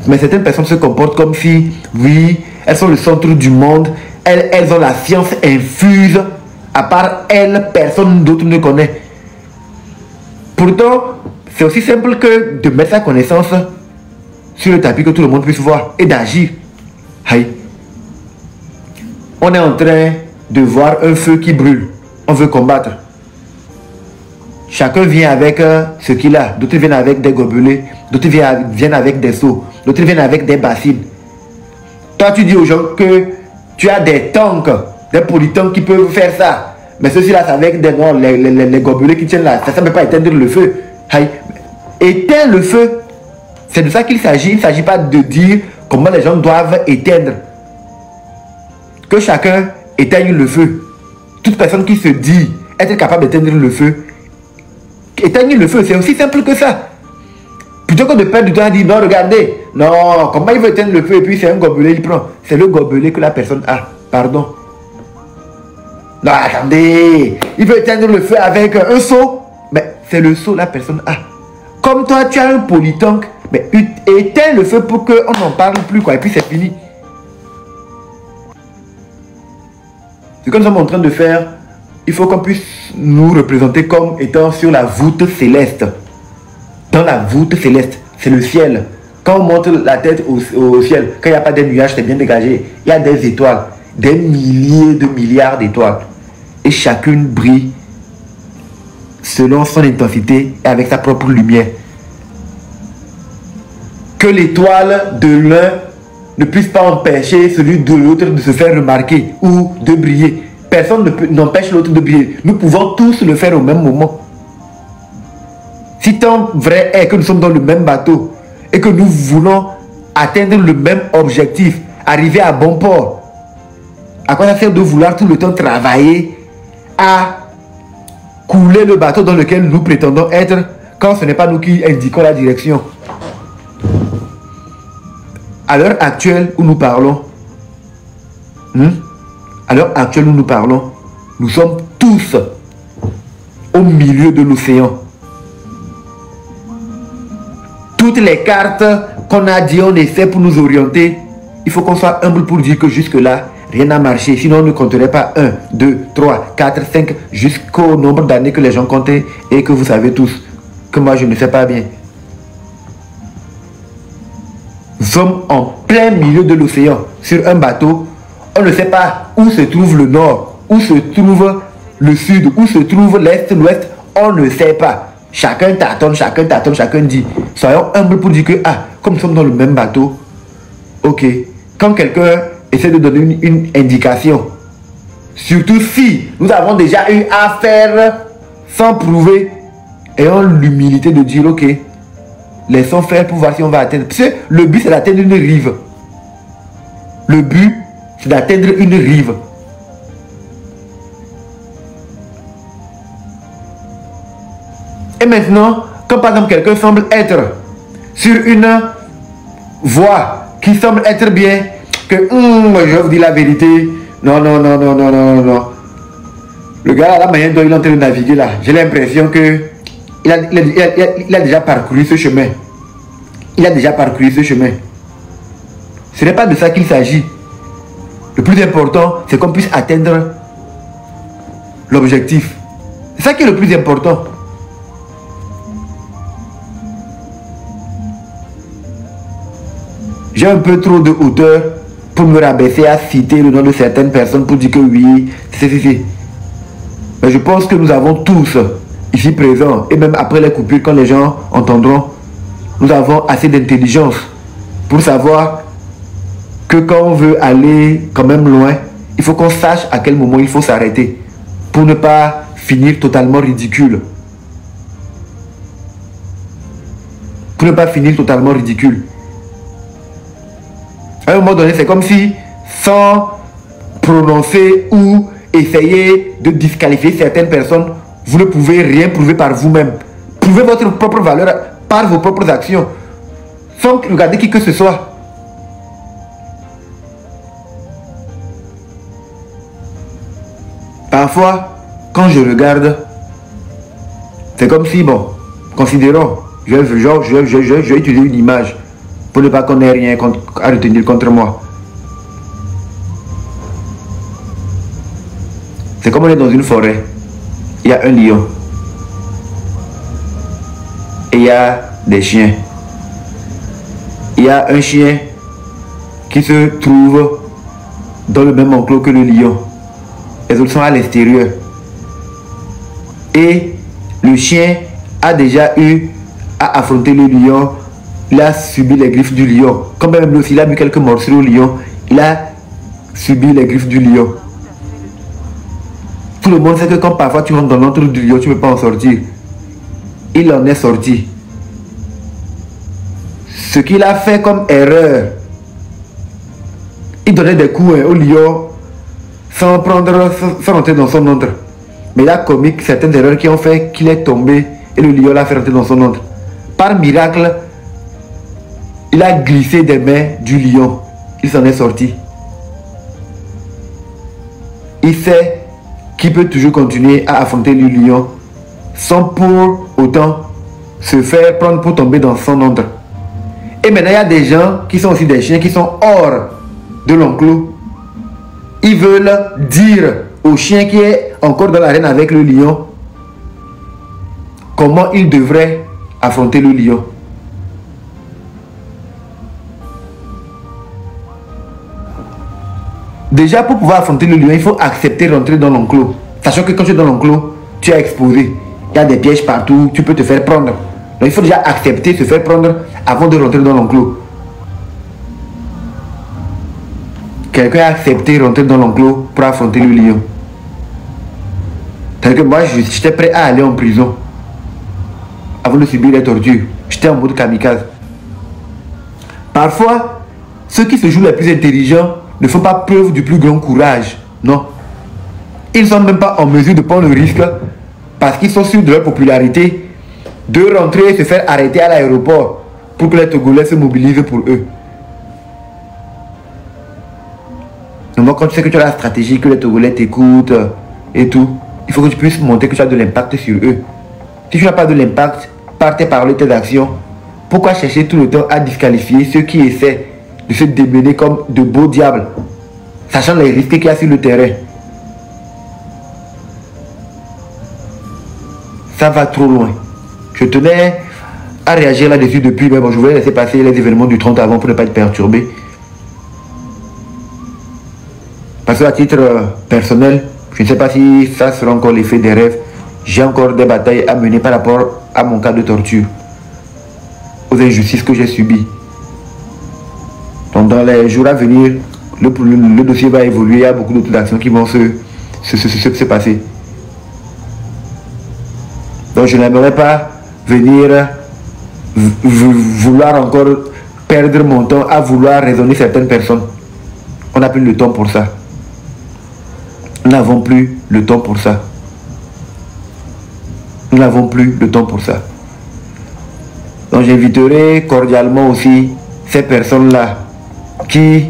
Mais certaines personnes se comportent comme si, oui, elles sont le centre du monde. Elles ont la science infuse. À part elles, personne d'autre ne connaît. Pourtant, c'est aussi simple que de mettre sa connaissance sur le tapis que tout le monde puisse voir et d'agir. Aïe. On est en train de voir un feu qui brûle. On veut combattre. Chacun vient avec ce qu'il a. D'autres viennent avec des gobelets. D'autres viennent avec des seaux. D'autres viennent avec des bassines. Toi, tu dis aux gens que tu as des tanks, des polytanks qui peuvent faire ça. Mais ceux-ci-là, c'est avec des noirs, les gobelets qui tiennent là. Ça ne peut pas éteindre le feu. Aïe. Éteins le feu. C'est de ça qu'il s'agit. Il ne s'agit pas de dire comment les gens doivent éteindre. Que chacun éteigne le feu. Toute personne qui se dit être capable d'éteindre le feu, éteigne le feu. C'est aussi simple que ça. Plutôt que de perdre du temps à dire non, regardez, non, comment il veut éteindre le feu et puis c'est un gobelet, il prend. C'est le gobelet que la personne a. Pardon. Non, attendez, il veut éteindre le feu avec un seau. Mais c'est le seau la personne a. Comme toi, tu as un polytank, mais éteins le feu pour qu'on n'en parle plus, quoi. Et puis c'est fini. Ce que nous sommes en train de faire, il faut qu'on puisse nous représenter comme étant sur la voûte céleste. Dans la voûte céleste, c'est le ciel. Quand on monte la tête au ciel, quand il n'y a pas de nuages, c'est bien dégagé. Il y a des étoiles, des milliers de milliards d'étoiles. Et chacune brille selon son intensité et avec sa propre lumière. Que l'étoile de l'un ne puisse pas empêcher celui de l'autre de se faire remarquer ou de briller. Personne n'empêche l'autre de briller. Nous pouvons tous le faire au même moment. Si tant vrai est que nous sommes dans le même bateau et que nous voulons atteindre le même objectif, arriver à bon port, à quoi ça sert de vouloir tout le temps travailler à couler le bateau dans lequel nous prétendons être quand ce n'est pas nous qui indiquons la direction? À l'heure actuelle où nous parlons, nous sommes tous au milieu de l'océan. Toutes les cartes qu'on a dit, on essaie pour nous orienter. Il faut qu'on soit humble pour dire que jusque-là, rien n'a marché. Sinon, on ne compterait pas 1, 2, 3, 4, 5, jusqu'au nombre d'années que les gens comptaient et que vous savez tous que moi, je ne sais pas bien. Nous sommes en plein milieu de l'océan, sur un bateau. On ne sait pas où se trouve le nord, où se trouve le sud, où se trouve l'est, l'ouest. On ne sait pas. Chacun tâtonne, chacun dit. Soyons humbles pour dire que, comme nous sommes dans le même bateau, ok, quand quelqu'un essaie de donner une indication, surtout si nous avons déjà eu à faire sans prouver, ayons l'humilité de dire, ok, laissons faire pour voir si on va atteindre. Parce que le but, c'est d'atteindre une rive. Le but, c'est d'atteindre une rive. Et maintenant, quand par exemple quelqu'un semble être sur une voie qui semble être bien, que je vous dis la vérité, non. Le gars, la manière dont il est en train de naviguer là, j'ai l'impression que il a déjà parcouru ce chemin. Il a déjà parcouru ce chemin. Ce n'est pas de ça qu'il s'agit. Le plus important, c'est qu'on puisse atteindre l'objectif. C'est ça qui est le plus important. J'ai un peu trop de hauteur pour me rabaisser à citer le nom de certaines personnes pour dire que oui, c'est. Mais je pense que nous avons tous ici présents, et même après les coupures, quand les gens entendront, nous avons assez d'intelligence pour savoir que quand on veut aller quand même loin, il faut qu'on sache à quel moment il faut s'arrêter pour ne pas finir totalement ridicule. Pour ne pas finir totalement ridicule. À un moment donné, c'est comme si, sans prononcer ou essayer de disqualifier certaines personnes, vous ne pouvez rien prouver par vous-même. Prouvez votre propre valeur par vos propres actions, sans regarder qui que ce soit. Parfois, quand je regarde, c'est comme si, bon, considérons, je vais utiliser une image pour ne pas qu'on ait rien à retenir contre moi. C'est comme on est dans une forêt. Il y a un lion. Et il y a des chiens. Il y a un chien qui se trouve dans le même enclos que le lion. les autres sont à l'extérieur. Et le chien a déjà eu à affronter le lion. Il a subi les griffes du lion. Quand même lui aussi, il a mis quelques morsures au lion. Il a subi les griffes du lion. Tout le monde sait que quand parfois tu rentres dans l'antre du lion, tu ne peux pas en sortir. Il en est sorti. Ce qu'il a fait comme erreur, il donnait des coups au lion sans rentrer dans son antre. Mais il a commis certaines erreurs qui ont fait qu'il est tombé et le lion l'a fait rentrer dans son antre. Par miracle, il a glissé des mains du lion. Il s'en est sorti. Il sait qu'il peut toujours continuer à affronter le lion sans pour autant se faire prendre pour tomber dans son antre. Et maintenant, il y a des gens qui sont aussi des chiens qui sont hors de l'enclos. Ils veulent dire au chien qui est encore dans l'arène avec le lion comment il devrait affronter le lion. Déjà, pour pouvoir affronter le lion, il faut accepter de rentrer dans l'enclos. Sachant que quand tu es dans l'enclos, tu es exposé. Il y a des pièges partout, tu peux te faire prendre. Donc il faut déjà accepter de se faire prendre avant de rentrer dans l'enclos. Quelqu'un a accepté de rentrer dans l'enclos pour affronter le lion. C'est-à-dire que moi, j'étais prêt à aller en prison avant de subir les tortures. J'étais en mode kamikaze. Parfois, ceux qui se jouent les plus intelligents ne font pas preuve du plus grand courage. Non. Ils ne sont même pas en mesure de prendre le risque parce qu'ils sont sûrs de leur popularité de rentrer et se faire arrêter à l'aéroport pour que les Togolais se mobilisent pour eux. Donc quand tu sais que tu as la stratégie, que les Togolais t'écoutent et tout, il faut que tu puisses montrer que tu as de l'impact sur eux. Si tu n'as pas de l'impact par tes paroles et tes actions, pourquoi chercher tout le temps à disqualifier ceux qui essaient de se démener comme de beaux diables, sachant les risques qu'il y a sur le terrain? Ça va trop loin. Je tenais à réagir là-dessus depuis, mais bon, je voulais laisser passer les événements du 30 avant pour ne pas être perturbé. Parce qu'à titre personnel, je ne sais pas si ça sera encore l'effet des rêves. J'ai encore des batailles à mener par rapport à mon cas de torture, aux injustices que j'ai subies. Donc dans les jours à venir, le dossier va évoluer. Il y a beaucoup d'autres actions qui vont se passer. Donc je n'aimerais pas venir vouloir encore perdre mon temps à vouloir raisonner certaines personnes. On n'a plus le temps pour ça. Nous n'avons plus le temps pour ça. Nous n'avons plus le temps pour ça. Donc j'inviterai cordialement aussi ces personnes-là qui,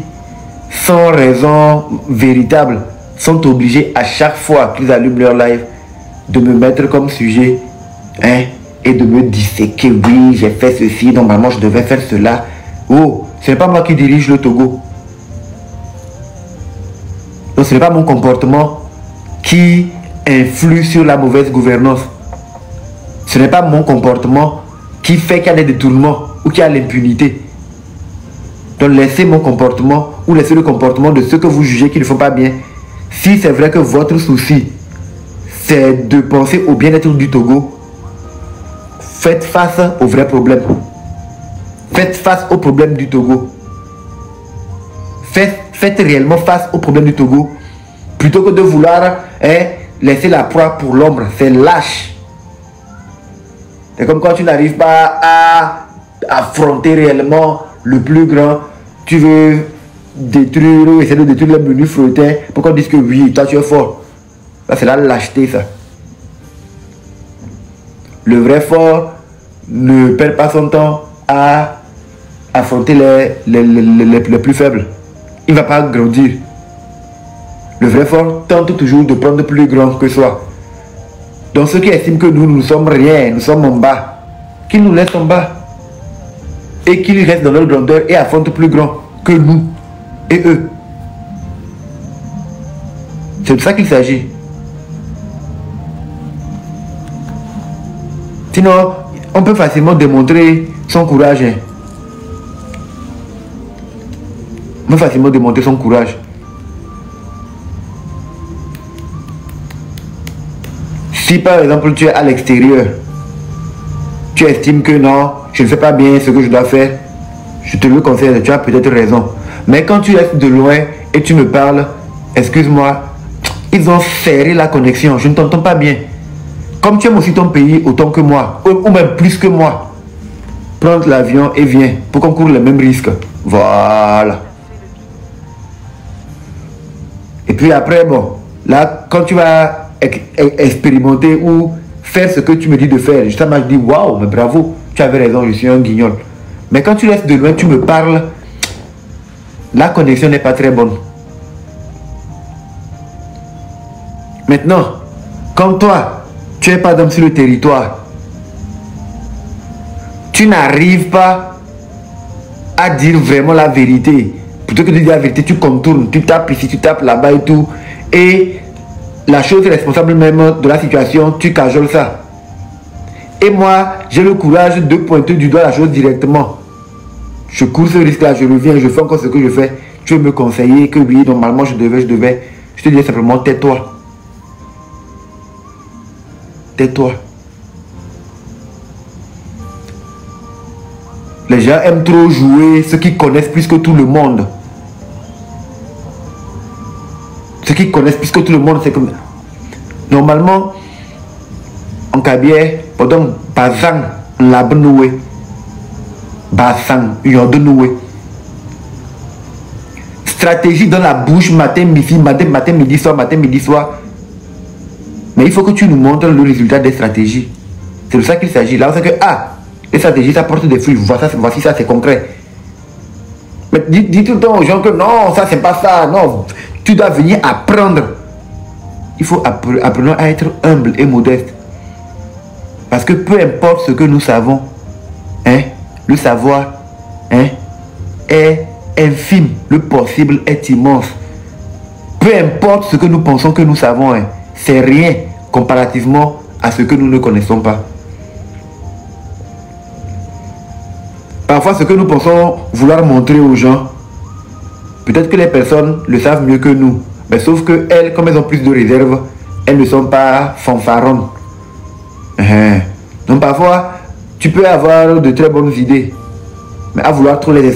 sans raison véritable, sont obligés à chaque fois qu'ils allument leur live de me mettre comme sujet, hein, et de me disséquer. Oui, j'ai fait ceci, normalement je devais faire cela. Oh, ce n'est pas moi qui dirige le Togo. Donc ce n'est pas mon comportement qui influe sur la mauvaise gouvernance. Ce n'est pas mon comportement qui fait qu'il y a des détournements ou qu'il y a l'impunité. Donc laissez mon comportement ou laissez le comportement de ceux que vous jugez qui ne font pas bien. Si c'est vrai que votre souci, c'est de penser au bien-être du Togo, faites face aux vrais problèmes. Faites face aux problèmes du Togo. Faites réellement face aux problèmes du Togo. Plutôt que de vouloir laisser la proie pour l'ombre. C'est lâche. C'est comme quand tu n'arrives pas à affronter réellement le plus grand. Tu veux détruire ou essayer de détruire le menu frottin pour qu'on dise que oui, toi tu es fort. Ça c'est la lâcheté ça. Le vrai fort ne perd pas son temps à affronter les plus faibles. Il ne va pas grandir. Le vrai fort tente toujours de prendre plus grand que soi. Donc ceux qui estiment que nous sommes rien, nous sommes en bas, qu'ils nous laissent en bas. Et qu'ils restent dans leur grandeur et affrontent plus grand que nous et eux. C'est de ça qu'il s'agit. Sinon, on peut facilement démontrer son courage. On peut facilement démontrer son courage. Si par exemple tu es à l'extérieur, tu estimes que non, je ne fais pas bien ce que je dois faire, je te le conseille, tu as peut-être raison. Mais quand tu restes de loin et tu me parles, excuse-moi, ils ont serré la connexion, je ne t'entends pas bien. Comme tu aimes aussi ton pays autant que moi, ou même plus que moi, prends l'avion et viens pour qu'on court les mêmes risques. Voilà. Et puis après, bon, là, quand tu vas expérimenter ou faire ce que tu me dis de faire, justement, je dis, waouh, mais bravo, tu avais raison, je suis un guignol. Mais quand tu restes de loin, tu me parles, la connexion n'est pas très bonne. Maintenant, quand toi, tu es pas dans sur le territoire, tu n'arrives pas à dire vraiment la vérité. Plutôt que de dire la vérité, tu contournes, tu tapes ici, tu tapes là-bas et tout. Et la chose responsable même de la situation, tu cajoles ça. Et moi, j'ai le courage de pointer du doigt la chose directement. Je cours ce risque-là, je reviens, je fais encore ce que je fais. Tu veux me conseiller que oui, normalement je devais. Je te dis simplement, tais-toi. Tais-toi. Les gens aiment trop jouer ceux qui connaissent plus que tout le monde. Ceux qui connaissent plus que tout le monde, c'est comme... Normalement, en Kabylie, pendant Bazang, Labnoué, Bazang, Yordonoué. Stratégie dans la bouche, matin, midi, soir. Mais il faut que tu nous montres le résultat des stratégies. C'est de ça qu'il s'agit. Là, on sait que, les stratégies, ça porte des fruits. Voici ça, c'est concret. Mais dis tout le temps aux gens que non, ça, c'est pas ça. Non, tu dois venir apprendre. Il faut apprendre à être humble et modeste. Parce que peu importe ce que nous savons, le savoir est infime. Le possible est immense. Peu importe ce que nous pensons que nous savons, c'est rien comparativement à ce que nous ne connaissons pas. Parfois, ce que nous pensons vouloir montrer aux gens, peut-être que les personnes le savent mieux que nous. Mais sauf que elles, comme elles ont plus de réserve, elles ne sont pas fanfaronnes. Donc parfois, tu peux avoir de très bonnes idées. Mais à vouloir trop les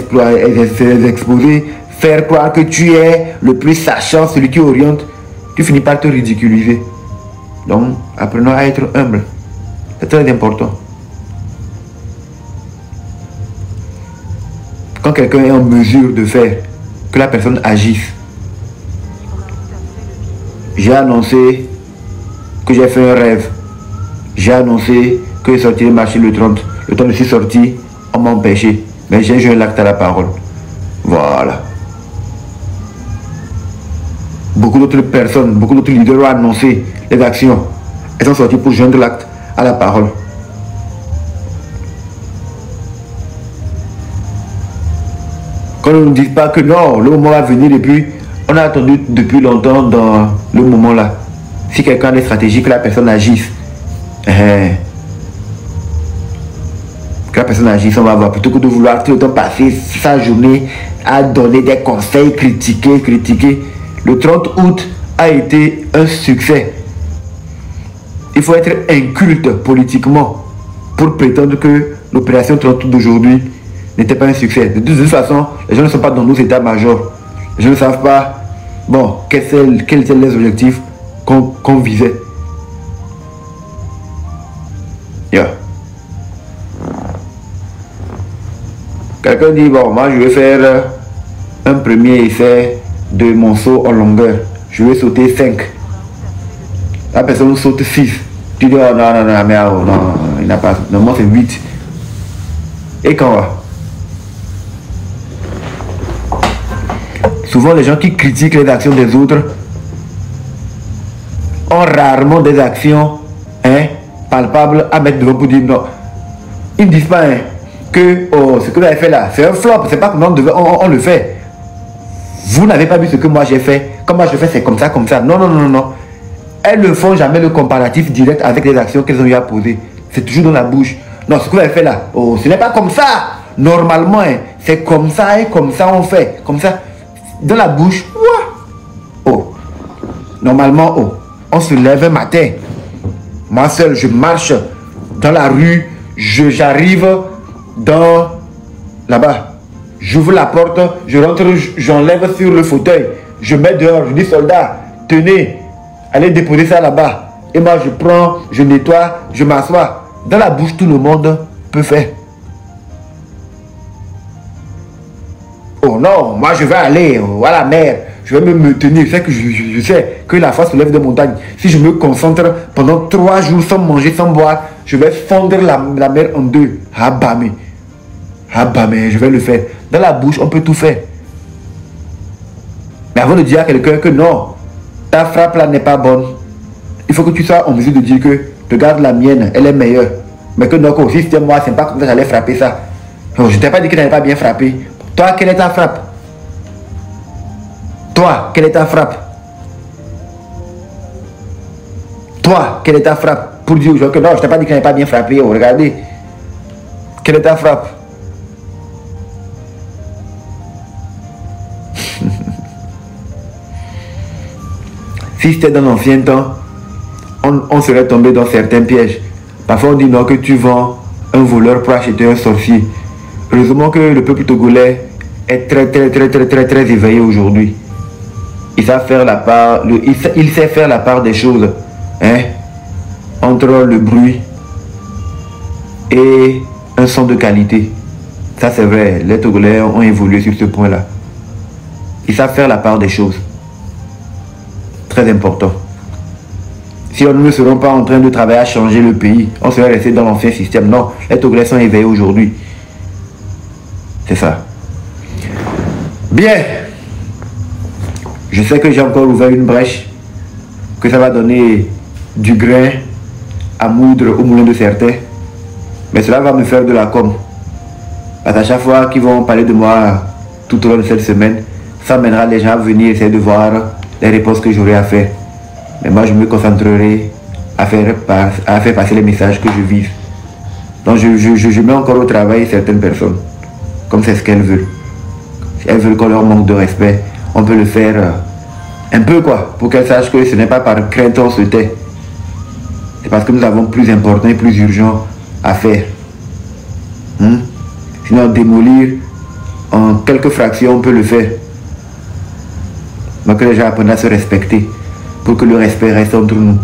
exposer, faire croire que tu es le plus sachant, celui qui oriente, tu finis par te ridiculiser. Donc, apprenons à être humble. C'est très important. Quand quelqu'un est en mesure de faire que la personne agisse. J'ai annoncé que j'ai fait un rêve. J'ai annoncé que je sortirais marcher le 30. Le temps de suis sorti, on m'a empêché. Mais j'ai joué l'acte à la parole. Voilà. Beaucoup d'autres personnes, beaucoup d'autres leaders ont annoncé les actions. Elles sont sorties pour joindre l'acte à la parole. Quand on ne dit pas que non, le moment va venir et puis on a attendu depuis longtemps dans le moment là. Si quelqu'un a des stratégies, que la personne agisse. Que la personne agisse, on va voir. Plutôt que de vouloir tout le temps passer sa journée à donner des conseils, critiquer. Le 30 août a été un succès. Il faut être inculte politiquement pour prétendre que l'opération 30 août d'aujourd'hui n'était pas un succès. De toute façon, les gens ne sont pas dans nos états-majors. Les gens ne savent pas, bon, quels étaient les objectifs qu'on visait. Yeah. Quelqu'un dit, bon, moi je vais faire un premier essai de mon saut en longueur. Je vais sauter 5. La personne saute 6. Tu dis, oh non, mais oh, non, il n'a pas. Normalement c'est 8. Et quand va? Souvent les gens qui critiquent les actions des autres ont rarement des actions palpables à mettre devant pour dire non. Ils ne disent pas que oh, ce que vous avez fait là, c'est un flop, c'est pas comment on le fait. Vous n'avez pas vu ce que moi j'ai fait. Comme moi je fais, c'est comme ça. Non. Elles ne font jamais le comparatif direct avec les actions qu'elles ont eu à poser. C'est toujours dans la bouche. Non, ce que vous avez fait là, oh, ce n'est pas comme ça. Normalement, c'est comme ça et comme ça on fait. Comme ça, dans la bouche. Oh, normalement, oh, on se lève un matin. Moi seul, je marche dans la rue, j'arrive dans là-bas. J'ouvre la porte, je rentre, j'enlève sur le fauteuil, je mets dehors, je dis soldats, tenez, allez déposer ça là-bas. Et moi je prends, je nettoie, je m'assois. Dans la bouche, tout le monde peut faire. Oh non, moi je vais aller à la mer, je vais me tenir. Je sais que la foi se lève de montagne. Si je me concentre pendant 3 jours sans manger, sans boire, je vais fondre la mer en deux. Ah bah mais je vais le faire. Dans la bouche, on peut tout faire. Mais avant de dire à quelqu'un que non, ta frappe là n'est pas bonne, il faut que tu sois en mesure de dire que regarde la mienne, elle est meilleure. Mais que non, si c'était moi, c'est pas comme ça que j'allais frapper ça. Non, je t'ai pas dit que tu n'avais pas bien frappé. Toi, quelle est ta frappe? Toi, quelle est ta frappe? Toi, quelle est ta frappe? Pour dire aux gens que non, je t'ai pas dit que tu n'avais pas bien frappé. Oh, regardez. Quelle est ta frappe? Si c'était dans l'ancien temps, on serait tombé dans certains pièges. Parfois on dit non que tu vends un voleur pour acheter un sorcier. Heureusement que le peuple togolais est très éveillé aujourd'hui. Il sait faire la part, il sait faire la part des choses, hein, entre le bruit et un son de qualité. Ça c'est vrai, les Togolais ont évolué sur ce point-là. Ils savent faire la part des choses. Très important. Si nous ne serons pas en train de travailler à changer le pays, on serait resté dans l'ancien système. Non, les Togolais sont éveillés aujourd'hui. C'est ça. Bien. Je sais que j'ai encore ouvert une brèche, que ça va donner du grain à moudre au moulin de certains. Mais cela va me faire de la com. Parce qu'à chaque fois qu'ils vont parler de moi tout au long de cette semaine, ça mènera les gens à venir essayer de voir les réponses que j'aurai à faire. Mais moi, je me concentrerai à faire passer les messages que je vise. Donc, je mets encore au travail certaines personnes, comme c'est ce qu'elles veulent. Si elles veulent qu'on leur manque de respect, on peut le faire un peu, quoi, pour qu'elles sachent que ce n'est pas par crainte qu'on se tait. C'est parce que nous avons plus important et plus urgent à faire. Sinon, démolir en quelques fractions, on peut le faire. Donc, les gens apprennent à se respecter pour que le respect reste entre nous.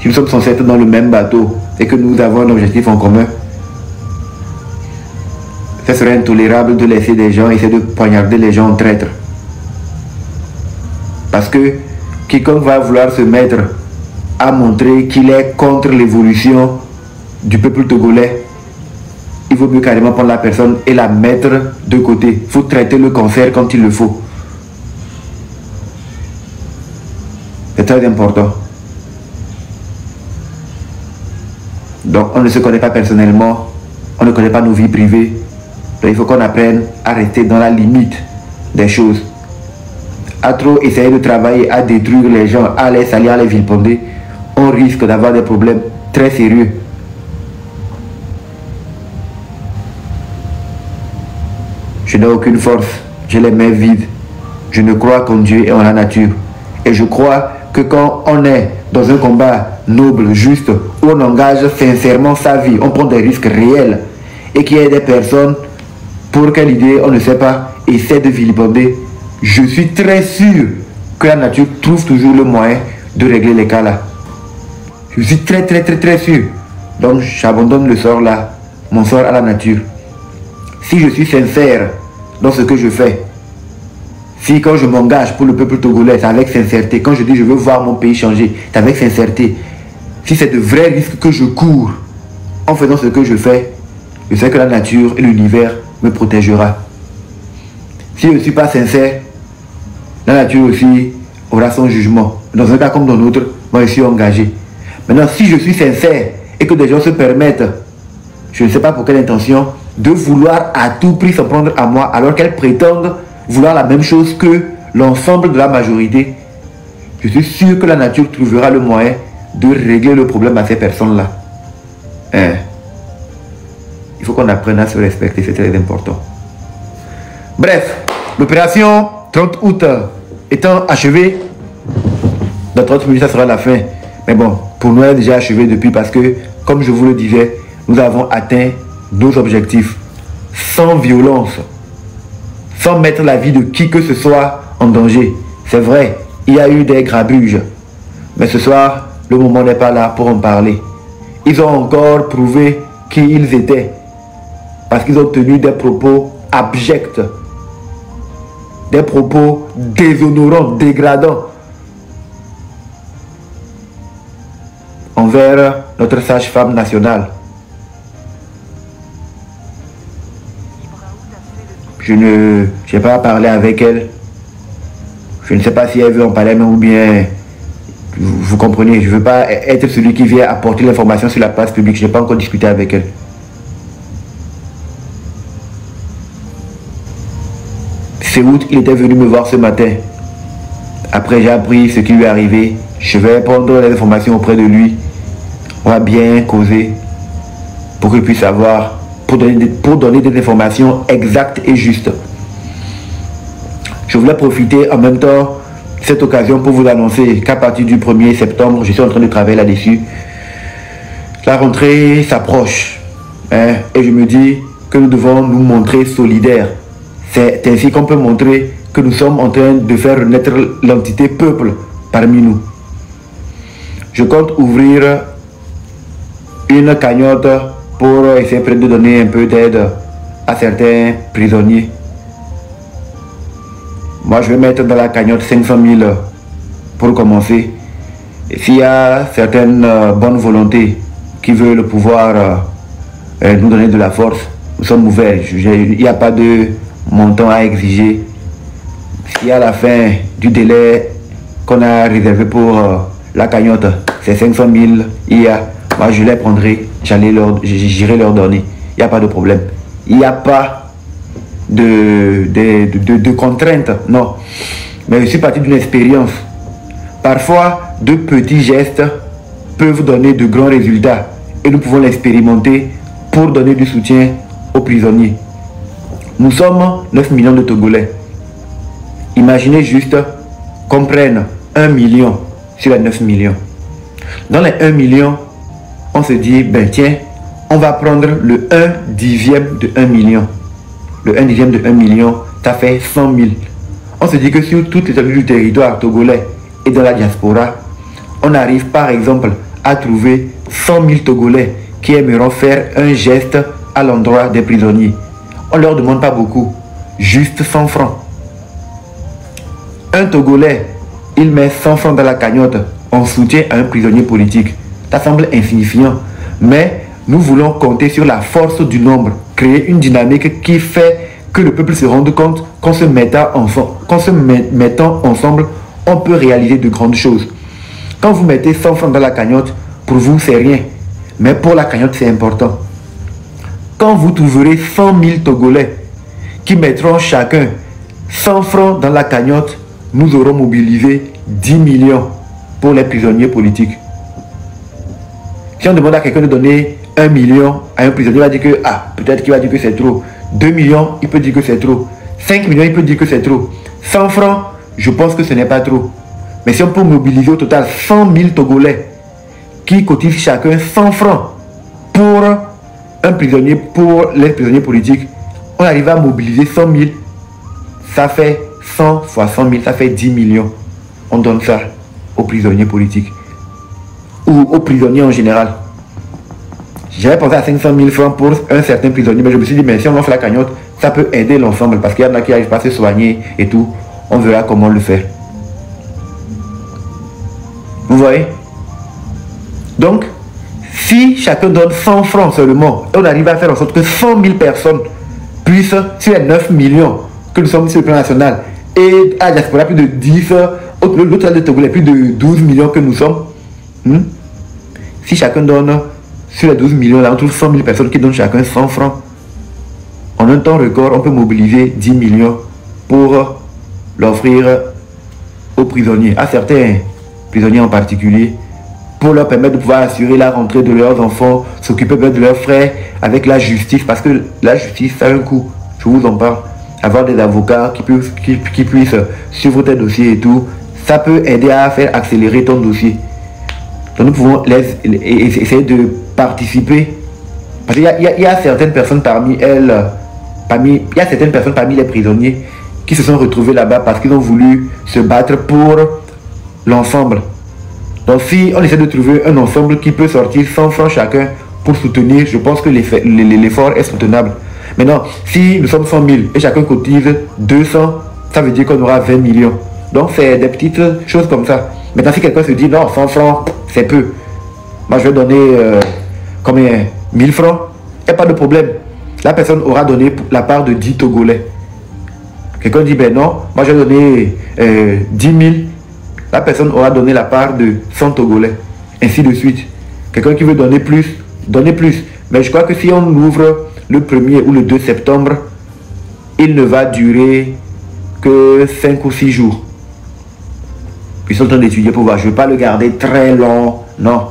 Si nous sommes censés être dans le même bateau et que nous avons un objectif en commun, ce serait intolérable de laisser des gens essayer de poignarder les gens en traître. Parce que quiconque va vouloir se mettre à montrer qu'il est contre l'évolution du peuple togolais, il vaut mieux carrément prendre la personne et la mettre de côté. Il faut traiter le cancer quand il le faut. C'est très important. Donc on ne se connaît pas personnellement, on ne connaît pas nos vies privées. Donc il faut qu'on apprenne à rester dans la limite des choses. À trop essayer de travailler à détruire les gens, à les salir, à les vilipender, on risque d'avoir des problèmes très sérieux. Je n'ai aucune force, j'ai les mains vides. Je ne crois qu'en Dieu et en la nature. Et je crois que quand on est dans un combat noble, juste, où on engage sincèrement sa vie, on prend des risques réels, et qu'il y ait des personnes pour quelle idée, on ne sait pas, essaient de vilipender, je suis très sûr que la nature trouve toujours le moyen de régler les cas là. Je suis très sûr. Donc j'abandonne le sort là, mon sort à la nature. Si je suis sincère dans ce que je fais, si quand je m'engage pour le peuple togolais, c'est avec sincérité, quand je dis je veux voir mon pays changer, c'est avec sincérité, si c'est de vrais risques que je cours en faisant ce que je fais, je sais que la nature et l'univers me protégera. Si je ne suis pas sincère, la nature aussi aura son jugement. Dans un cas comme dans l'autre, moi je suis engagé. Maintenant, si je suis sincère et que des gens se permettent, je ne sais pas pour quelle intention, de vouloir à tout prix s'en prendre à moi, alors qu'elles prétendent vouloir la même chose que l'ensemble de la majorité, je suis sûr que la nature trouvera le moyen de régler le problème à ces personnes-là. Il faut qu'on apprenne à se respecter, c'est très important. Bref, l'opération 30 août étant achevée, dans 30 minutes, ça sera la fin. Mais bon, pour nous, elle est déjà achevée depuis parce que, comme je vous le disais, nous avons atteint nos objectifs sans violence, sans mettre la vie de qui que ce soit en danger. C'est vrai, il y a eu des grabuges, mais ce soir, le moment n'est pas là pour en parler. Ils ont encore prouvé qui ils étaient parce qu'ils ont tenu des propos abjects, des propos déshonorants, dégradants envers notre sage-femme nationale. Je n'ai pas parlé avec elle. Je ne sais pas si elle veut en parler ou bien... Vous comprenez, je ne veux pas être celui qui vient apporter l'information sur la place publique. Je n'ai pas encore discuté avec elle. Seoud, il était venu me voir ce matin. Après, j'ai appris ce qui lui est arrivé. Je vais prendre les informations auprès de lui. On va bien causer pour qu'il puisse savoir, pour donner des informations exactes et justes. Je voulais profiter en même temps de cette occasion pour vous annoncer qu'à partir du 1er septembre, je suis en train de travailler là-dessus. La rentrée s'approche. Et je me dis que nous devons nous montrer solidaires. C'est ainsi qu'on peut montrer que nous sommes en train de faire renaître l'entité peuple parmi nous. Je compte ouvrir une cagnotte pour essayer de donner un peu d'aide à certains prisonniers. Moi, je vais mettre dans la cagnotte 500 000 pour commencer. Et s'il y a certaines bonnes volontés qui veulent pouvoir nous donner de la force, nous sommes ouverts. Il n'y a pas de montant à exiger. Si à la fin du délai qu'on a réservé pour la cagnotte, c'est 500 000 IA, moi je les prendrai, j'irai leur donner. Il n'y a pas de problème. Il n'y a pas de contraintes, non. Mais je suis parti d'une expérience. Parfois, de petits gestes peuvent donner de grands résultats et nous pouvons l'expérimenter pour donner du soutien aux prisonniers. Nous sommes 9 millions de Togolais. Imaginez juste qu'on prenne 1 million sur les 9 millions. Dans les 1 million, on se dit, ben tiens, on va prendre le 1/10 de 1 million. Le 1/10 de 1 million, ça fait 100 000. On se dit que sur toute l'étendue du territoire togolais et dans la diaspora, on arrive par exemple à trouver 100 000 Togolais qui aimeront faire un geste à l'endroit des prisonniers. On ne leur demande pas beaucoup, juste 100 francs. Un Togolais, il met 100 francs dans la cagnotte en soutien à un prisonnier politique. Ça semble insignifiant, mais nous voulons compter sur la force du nombre, créer une dynamique qui fait que le peuple se rende compte qu'en se mettant ensemble, on peut réaliser de grandes choses. Quand vous mettez 100 francs dans la cagnotte, pour vous c'est rien, mais pour la cagnotte c'est important. Quand vous trouverez 100 000 Togolais qui mettront chacun 100 francs dans la cagnotte, nous aurons mobilisé 10 millions pour les prisonniers politiques. Si on demande à quelqu'un de donner 1 million à un prisonnier, il va dire que, peut-être qu'il va dire que c'est trop. 2 millions, il peut dire que c'est trop. 5 millions, il peut dire que c'est trop. 100 francs, je pense que ce n'est pas trop. Mais si on peut mobiliser au total 100 000 Togolais qui cotisent chacun 100 francs pour un prisonnier, pour les prisonniers politiques, on arrive à mobiliser 100 000. Ça fait 100 fois 100 000, ça fait 10 millions. On donne ça aux prisonniers politiques. Ou aux prisonniers en général. J'avais pensé à 500 000 francs pour un certain prisonnier, mais je me suis dit, mais si on offre la cagnotte, ça peut aider l'ensemble, parce qu'il y en a qui n'arrivent pas à se soigner et tout. On verra comment le faire. Vous voyez? Donc, si chacun donne 100 francs seulement, on arrive à faire en sorte que 100 000 personnes puissent, sur les 9 millions que nous sommes sur le plan national, et à la diaspora plus de 10, l'autre de Togolais plus de 12 millions que nous sommes, si chacun donne, sur les 12 millions, là, on trouve 100 000 personnes qui donnent chacun 100 francs. En un temps record, on peut mobiliser 10 millions pour l'offrir aux prisonniers, à certains prisonniers en particulier, pour leur permettre de pouvoir assurer la rentrée de leurs enfants, s'occuper de leurs frais avec la justice, parce que la justice, ça a un coût, je vous en parle. Avoir des avocats qui puissent suivre tes dossiers et tout, ça peut aider à faire accélérer ton dossier. Donc nous pouvons essayer de participer. Parce qu'il y a certaines personnes parmi elles, il y a certaines personnes parmi les prisonniers qui se sont retrouvés là-bas parce qu'ils ont voulu se battre pour l'ensemble. Donc si on essaie de trouver un ensemble qui peut sortir 100 francs chacun pour soutenir, je pense que l'effort est soutenable. Maintenant, si nous sommes 100 000 et chacun cotise 200, ça veut dire qu'on aura 20 millions. Donc c'est des petites choses comme ça. Maintenant, si quelqu'un se dit non, 100 francs, c'est peu. Moi, je vais donner combien 1000 francs. Il n'y a pas de problème. La personne aura donné la part de 10 Togolais. Quelqu'un dit ben non, moi je vais donner 10 000. La personne aura donné la part de 100 Togolais. Ainsi de suite. Quelqu'un qui veut donner plus, donnez plus. Mais je crois que si on ouvre le 1er ou le 2 septembre, il ne va durer que 5 ou 6 jours. Ils sont en train d'étudier pour voir. Je ne vais pas le garder très long. Non.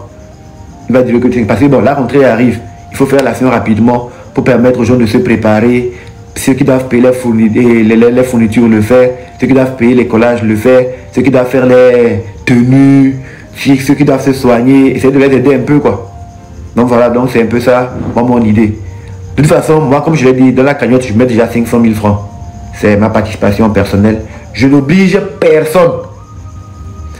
Il va durer que 5. Parce que bon, la rentrée arrive. Il faut faire l'action rapidement pour permettre aux gens de se préparer. Ceux qui doivent payer les fournitures le faire. Ceux qui doivent payer les collages le faire. Ceux qui doivent faire les tenues. Ceux qui doivent se soigner. Essayer de les aider un peu quoi. Donc voilà, donc c'est un peu ça, moi, mon idée. De toute façon, moi, comme je l'ai dit, dans la cagnotte, je mets déjà 500 000 francs. C'est ma participation personnelle. Je n'oblige personne.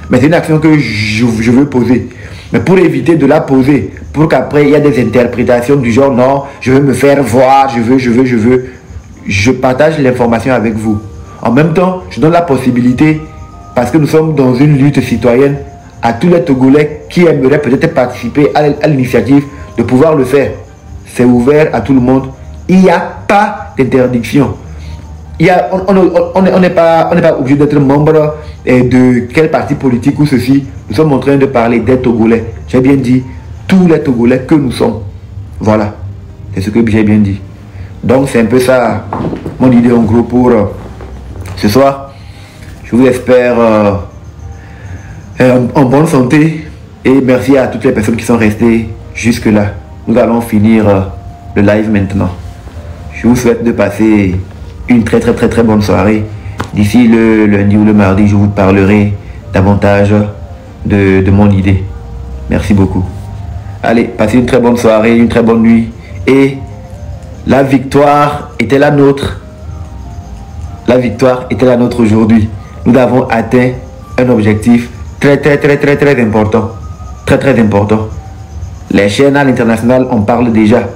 Mais c'est une action que je veux poser. Mais pour éviter de la poser, pour qu'après, il y ait des interprétations du genre, non, je veux me faire voir, je partage l'information avec vous. En même temps, je donne la possibilité, parce que nous sommes dans une lutte citoyenne, à tous les Togolais qui aimeraient peut-être participer à l'initiative de pouvoir le faire. C'est ouvert à tout le monde. Il n'y a pas d'interdiction. On n'est pas obligé d'être membre de quel parti politique ou ceci. Nous sommes en train de parler des Togolais. J'ai bien dit tous les Togolais que nous sommes. Voilà. C'est ce que j'ai bien dit. Donc c'est un peu ça mon idée en gros pour ce soir. Je vous espère en bonne santé et merci à toutes les personnes qui sont restées jusque là. Nous allons finir le live maintenant. Je vous souhaite de passer une très bonne soirée. D'ici le lundi ou le mardi, je vous parlerai davantage de mon idée. Merci beaucoup. Allez, passez une très bonne soirée, une très bonne nuit. Et la victoire était la nôtre. La victoire était la nôtre aujourd'hui. Nous avons atteint un objectif très important. Très important. Les chaînes à l'international en parlent déjà.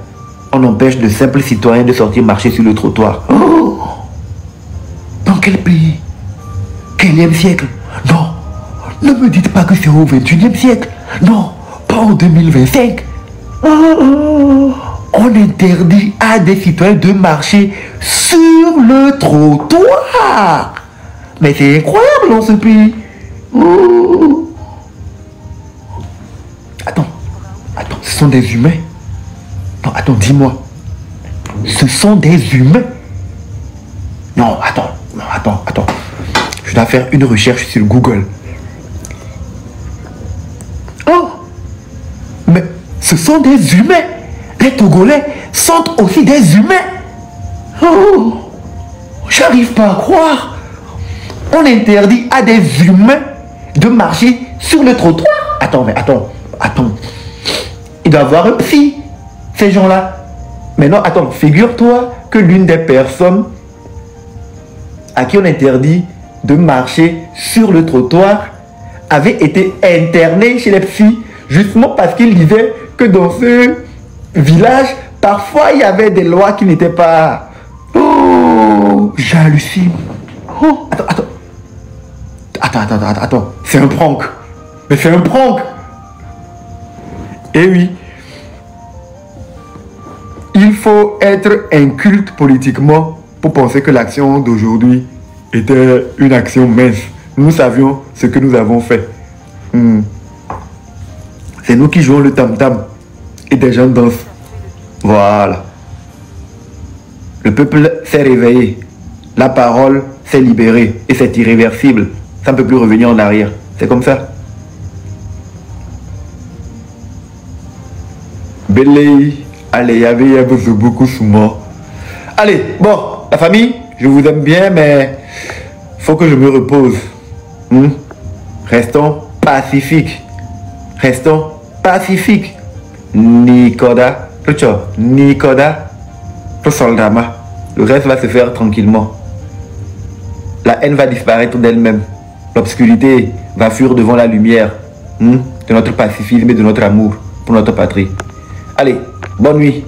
On empêche de simples citoyens de sortir marcher sur le trottoir. Oh! Dans quel pays? Quel siècle? Non, ne me dites pas que c'est au 21e siècle. Non, pas en 2025. Oh! On interdit à des citoyens de marcher sur le trottoir. Mais c'est incroyable dans ce pays. Oh! Attends, ce sont des humains. Non, attends, dis-moi. Ce sont des humains. Non, attends. Je dois faire une recherche sur Google. Oh! Mais ce sont des humains. Les Togolais sont aussi des humains. Oh! J'arrive pas à croire. On interdit à des humains de marcher sur le trottoir. Attends. Il doit y avoir un psy, ces gens-là. Mais non, attends, figure-toi que l'une des personnes à qui on interdit de marcher sur le trottoir avait été internée chez les psys, justement parce qu'il disait que dans ce village, parfois il y avait des lois qui n'étaient pas... Oh, j'hallucine. Oh, attends, c'est un prank. Mais c'est un prank. Eh oui. Il faut être inculte politiquement pour penser que l'action d'aujourd'hui était une action mince. Nous savions ce que nous avons fait. C'est nous qui jouons le tam-tam et des gens dansent. Voilà. Le peuple s'est réveillé. La parole s'est libérée et c'est irréversible. Ça ne peut plus revenir en arrière. C'est comme ça. Belé, allez, il y avait beaucoup de moi. Allez, bon, la famille, je vous aime bien, mais faut que je me repose. Restons pacifiques. Restons pacifiques. Nicoda, Nicoda, drama. Le reste va se faire tranquillement. La haine va disparaître d'elle-même. L'obscurité va fuir devant la lumière de notre pacifisme et de notre amour pour notre patrie. Allez, bonne nuit.